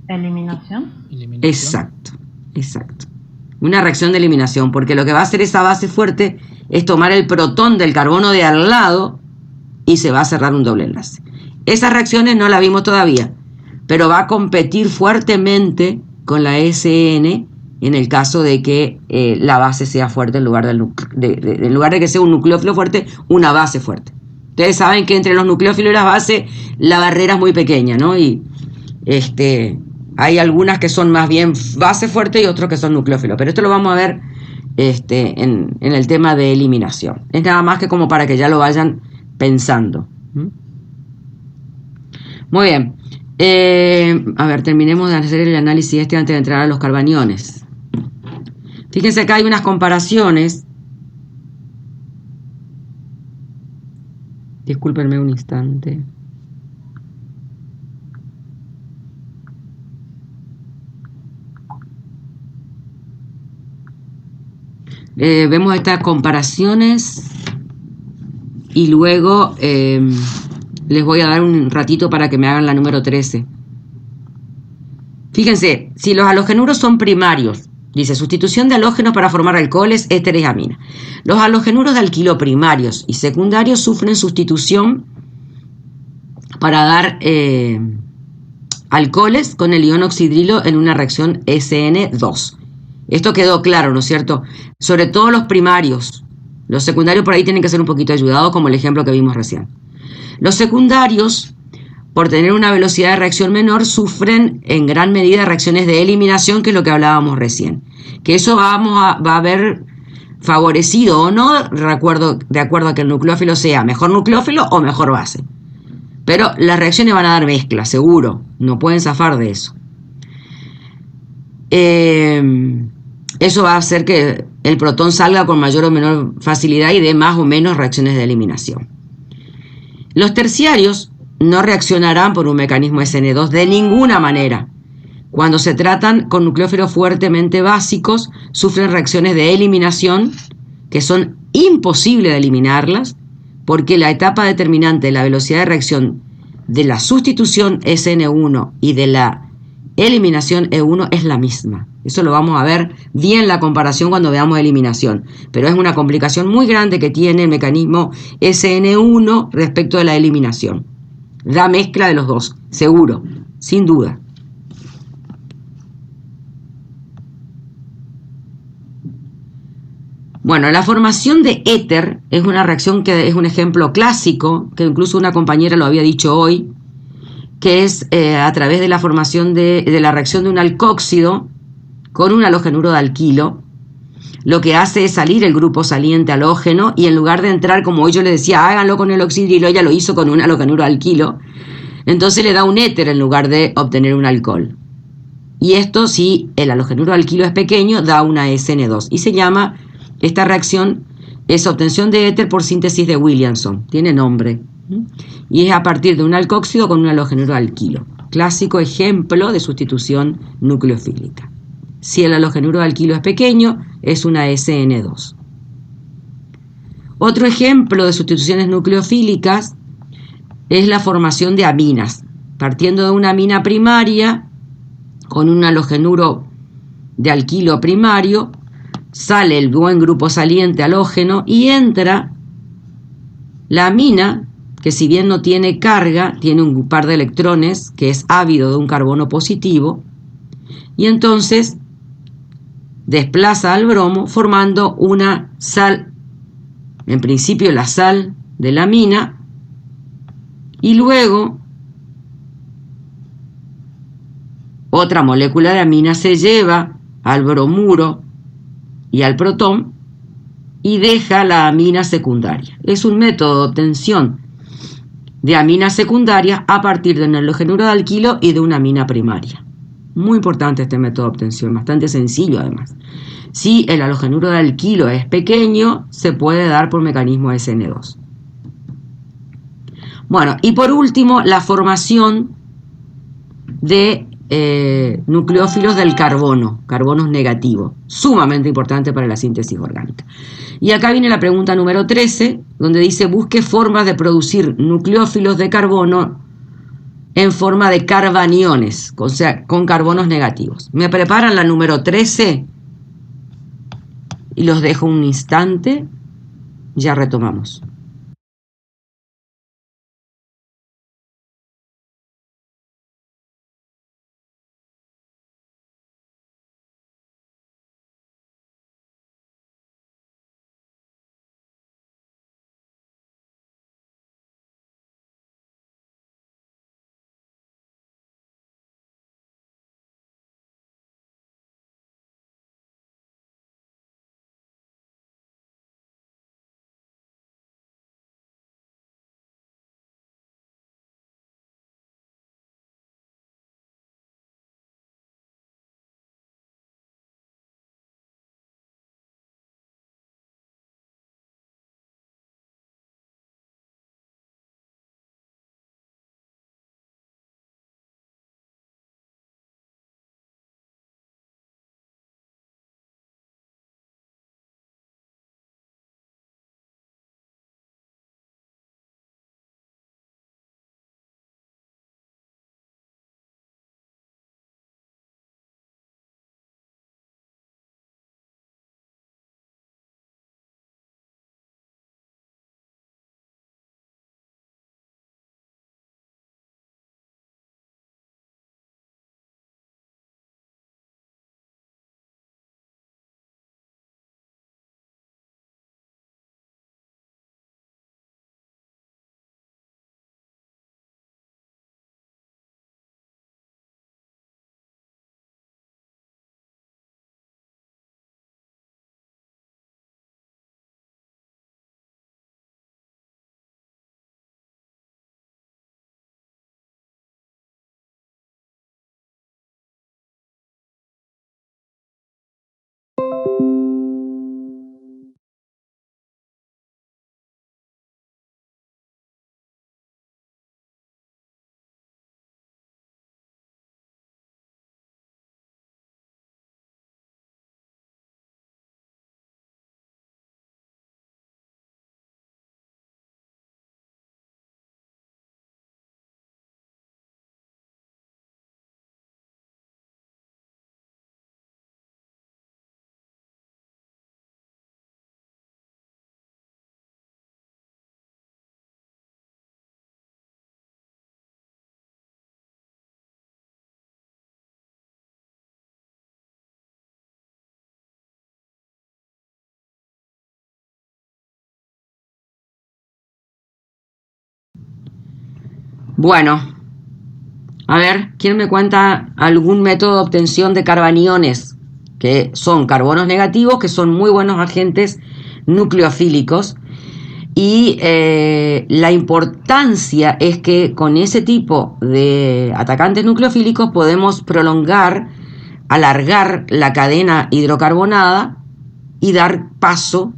¿Eliminación? Exacto. Una reacción de eliminación, porque lo que va a hacer esa base fuerte es tomar el protón del carbono de al lado y se va a cerrar un doble enlace. Esas reacciones no las vimos todavía, pero va a competir fuertemente con la SN en el caso de que la base sea fuerte en lugar de que sea un nucleófilo fuerte, una base fuerte. Ustedes saben que entre los nucleófilos y las bases la barrera es muy pequeña, ¿no? Y hay algunas que son más bien base fuerte y otros que son nucleófilos, pero esto lo vamos a ver en el tema de eliminación. Es nada más que como para que ya lo vayan pensando. Muy bien. A ver, terminemos de hacer el análisis antes de entrar a los carbaniones. Fíjense acá hay unas comparaciones. Discúlpenme un instante. Vemos estas comparaciones y luego les voy a dar un ratito para que me hagan la número 13. Fíjense, si los halogenuros son primarios, dice sustitución de halógenos para formar alcoholes, ésteres y aminas. Los halogenuros de alquilo primarios y secundarios sufren sustitución para dar alcoholes con el ion oxidrilo en una reacción SN2. Esto quedó claro, ¿no es cierto? Sobre todo los primarios. Los secundarios por ahí tienen que ser un poquito ayudados, como el ejemplo que vimos recién. Los secundarios, por tener una velocidad de reacción menor, sufren en gran medida reacciones de eliminación, que es lo que hablábamos recién. Que eso va a haber favorecido o no, de acuerdo a que el nucleófilo sea mejor nucleófilo o mejor base. Pero las reacciones van a dar mezcla, seguro. No pueden zafar de eso. Eso va a hacer que el protón salga con mayor o menor facilidad y dé más o menos reacciones de eliminación. Los terciarios no reaccionarán por un mecanismo SN2 de ninguna manera. Cuando se tratan con nucleófilos fuertemente básicos, sufren reacciones de eliminación que son imposibles de eliminarlas, porque la etapa determinante de la velocidad de reacción de la sustitución SN1 y de la eliminación E1 es la misma. Eso lo vamos a ver bien la comparación cuando veamos eliminación, pero es una complicación muy grande que tiene el mecanismo SN1 respecto de la eliminación. Da mezcla de los dos, seguro, sin duda. Bueno, la formación de éter es una reacción que es un ejemplo clásico, que incluso una compañera lo había dicho hoy, que es a través de la formación de la reacción de un alcóxido con un halogenuro de alquilo. Lo que hace es salir el grupo saliente halógeno y en lugar de entrar, como hoy yo le decía, háganlo con el oxidrilo, ella lo hizo con un halogenuro de alquilo. Entonces le da un éter en lugar de obtener un alcohol. Y esto, si el halogenuro de alquilo es pequeño, da una SN2 y se llama... Esta reacción es obtención de éter por síntesis de Williamson, tiene nombre, y es a partir de un alcóxido con un halogenuro de alquilo. Clásico ejemplo de sustitución nucleofílica. Si el halogenuro de alquilo es pequeño, es una SN2. Otro ejemplo de sustituciones nucleofílicas es la formación de aminas. Partiendo de una amina primaria, con un halogenuro de alquilo primario, sale el buen grupo saliente halógeno y entra la amina, que si bien no tiene carga, tiene un par de electrones, que es ávido de un carbono positivo, y entonces desplaza al bromo formando una sal, en principio la sal de la amina, y luego otra molécula de amina se lleva al bromuro y al protón y deja la amina secundaria. Es un método de obtención de aminas secundarias a partir de un halogenuro de alquilo y de una amina primaria. Muy importante este método de obtención, bastante sencillo además. Si el halogenuro de alquilo es pequeño, se puede dar por mecanismo SN2. Bueno, y por último, la formación de nucleófilos del carbono, carbonos negativos, sumamente importante para la síntesis orgánica. Y acá viene la pregunta número 13, donde dice busque formas de producir nucleófilos de carbono en forma de carbaniones, o sea, con carbonos negativos. ¿Me preparan la número 13? Y los dejo un instante, ya retomamos. Bueno, a ver, ¿quién me cuenta algún método de obtención de carbaniones? Que son carbonos negativos, que son muy buenos agentes nucleofílicos. Y la importancia es que con ese tipo de atacantes nucleofílicos podemos prolongar, alargar la cadena hidrocarbonada y dar paso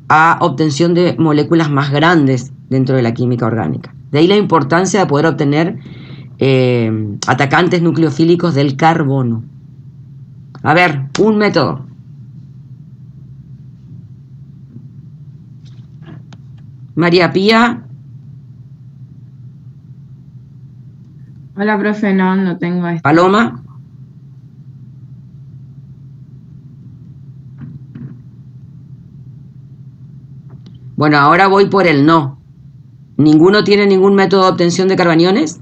a obtención de moléculas más grandes dentro de la química orgánica. De ahí la importancia de poder obtener atacantes nucleofílicos del carbono. A ver, un método. María Pía. Hola, profe, no tengo esto. Paloma. Bueno, ahora voy por el no. ¿Ninguno tiene ningún método de obtención de carbaniones?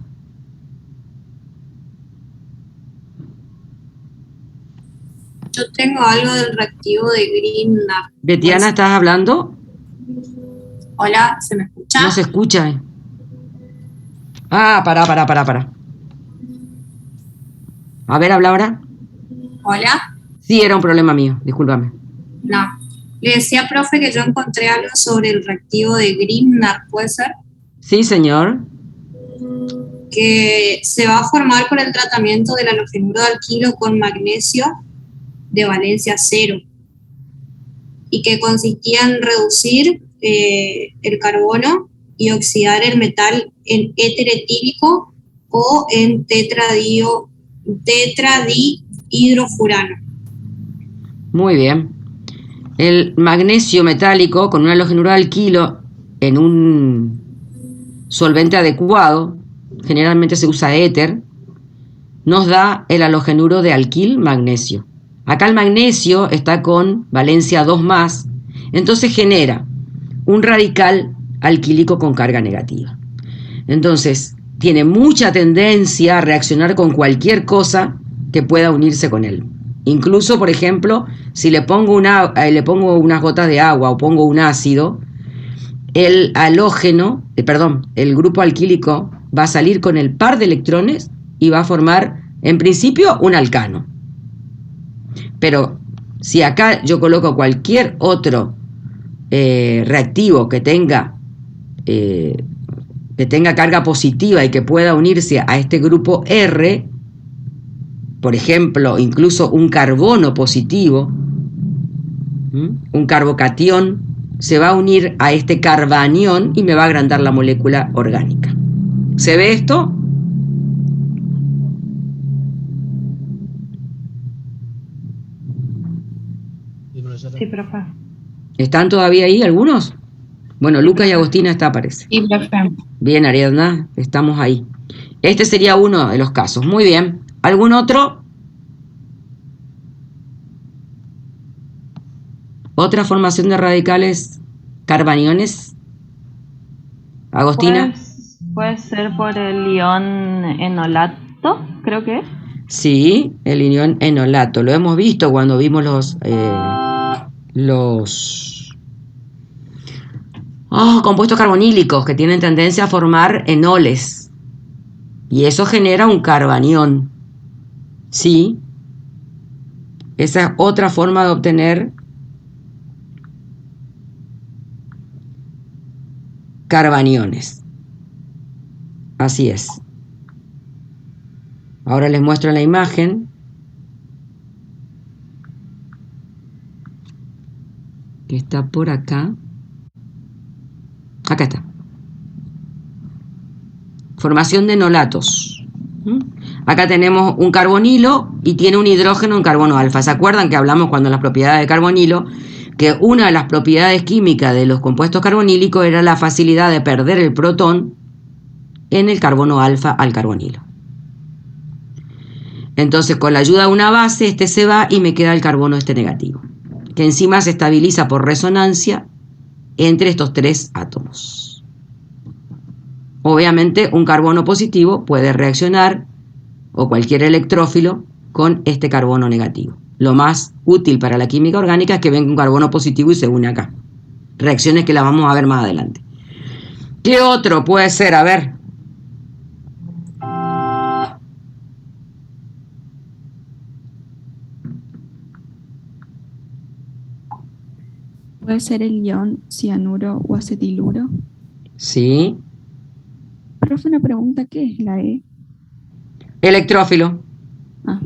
Yo tengo algo del reactivo de Grignard. Betiana, ¿estás hablando? Hola, ¿se me escucha? No se escucha. Ah, pará. A ver, habla ahora. Hola. Sí, era un problema mío, discúlpame. No. Le decía, profe, que yo encontré algo sobre el reactivo de Grignard, ¿puede ser? Sí, señor. Que se va a formar por el tratamiento del halogenuro de alquilo con magnesio de valencia 0 y que consistía en reducir el carbono y oxidar el metal en éter etílico o en tetradihidrofurano. Muy bien. El magnesio metálico con un halogenuro de alquilo en un solvente adecuado, generalmente se usa éter, nos da el halogenuro de alquil magnesio. Acá el magnesio está con valencia 2+, entonces genera un radical alquílico con carga negativa. Entonces, tiene mucha tendencia a reaccionar con cualquier cosa que pueda unirse con él. Incluso, por ejemplo, si le pongo unas gotas de agua o pongo un ácido, el grupo alquílico va a salir con el par de electrones y va a formar, en principio, un alcano. Pero si acá yo coloco cualquier otro reactivo que tenga carga positiva y que pueda unirse a este grupo R, por ejemplo, incluso un carbono positivo, un carbocatión, se va a unir a este carbanión y me va a agrandar la molécula orgánica. ¿Se ve esto? Sí, profe. ¿Están todavía ahí algunos? Bueno, Lucas y Agostina parece. Sí, profe. Bien, Ariadna, estamos ahí. Este sería uno de los casos. Muy bien. ¿Algún otro? ¿Otra formación de radicales carbaniones? Agostina. Puede ser por el ion enolato, creo que es. Sí, el ion enolato. Lo hemos visto cuando vimos los compuestos carbonílicos que tienen tendencia a formar enoles. Y eso genera un carbanión. Sí. Esa es otra forma de obtener carbaniones. Así es. Ahora les muestro la imagen. Que está por acá. Acá está. Formación de enolatos. Acá tenemos un carbonilo y tiene un hidrógeno en carbono alfa. ¿Se acuerdan que hablamos cuando las propiedades de carbonilo? Que una de las propiedades químicas de los compuestos carbonílicos era la facilidad de perder el protón en el carbono alfa al carbonilo. Entonces, con la ayuda de una base, este se va y me queda el carbono negativo, que encima se estabiliza por resonancia entre estos tres átomos. Obviamente, un carbono positivo puede reaccionar, o cualquier electrófilo, con este carbono negativo. Lo más útil para la química orgánica es que venga un carbono positivo y se une acá. Reacciones que las vamos a ver más adelante. ¿Qué otro puede ser? A ver. ¿Puede ser el ion cianuro o acetiluro? Sí. Profe, una pregunta, ¿qué es la E? Electrófilo. Ah.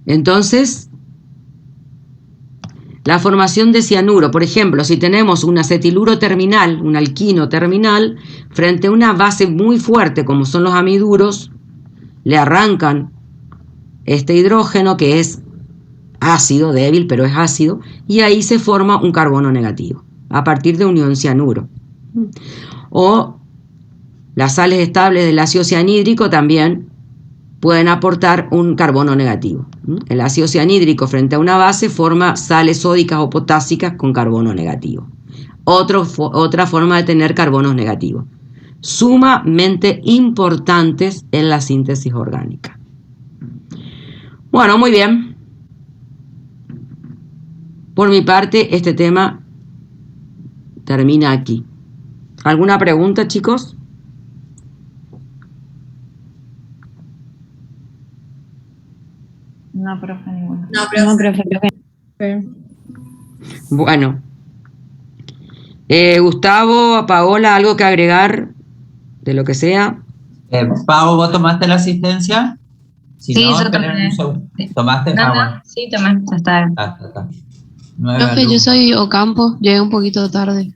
Entonces, la formación de cianuro, por ejemplo, si tenemos un acetiluro terminal, un alquino terminal, frente a una base muy fuerte como son los amiduros, le arrancan este hidrógeno que es ácido, débil, pero es ácido, y ahí se forma un carbono negativo, a partir de unión cianuro. O las sales estables del ácido cianhídrico también pueden aportar un carbono negativo. El ácido cianhídrico frente a una base forma sales sódicas o potásicas con carbono negativo. Otra forma de tener carbonos negativos, sumamente importantes en la síntesis orgánica. Bueno, muy bien. Por mi parte, este tema termina aquí. ¿Alguna pregunta, chicos? No, profe, ninguna. No, profe. Bueno. Gustavo, Paola, ¿algo que agregar de lo que sea? Pau, ¿vos tomaste la asistencia? Si Sí, no, yo esperen tomé. un segundo. ¿Tomaste? No, Bueno. sí, tomé, ya está. Está. 9 Profe, yo alumnos. soy Ocampo, llegué un poquito tarde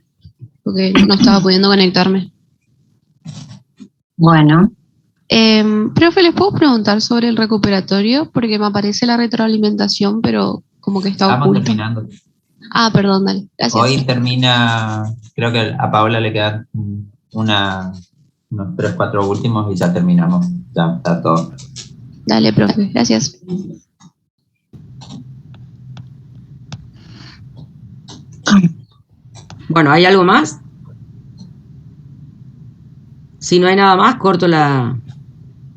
porque no estaba pudiendo conectarme. Bueno, Profe, ¿les puedo preguntar sobre el recuperatorio? Porque me aparece la retroalimentación, pero como que está Estamos oculta. terminando. Ah, perdón, dale, gracias. Hoy termina, creo que a Paola le quedan unos 3, 4 últimos y ya terminamos. Ya está todo. Dale, profe, gracias. Bueno, ¿hay algo más? Si no hay nada más, corto la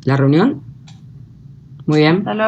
reunión. Muy bien. Hasta luego.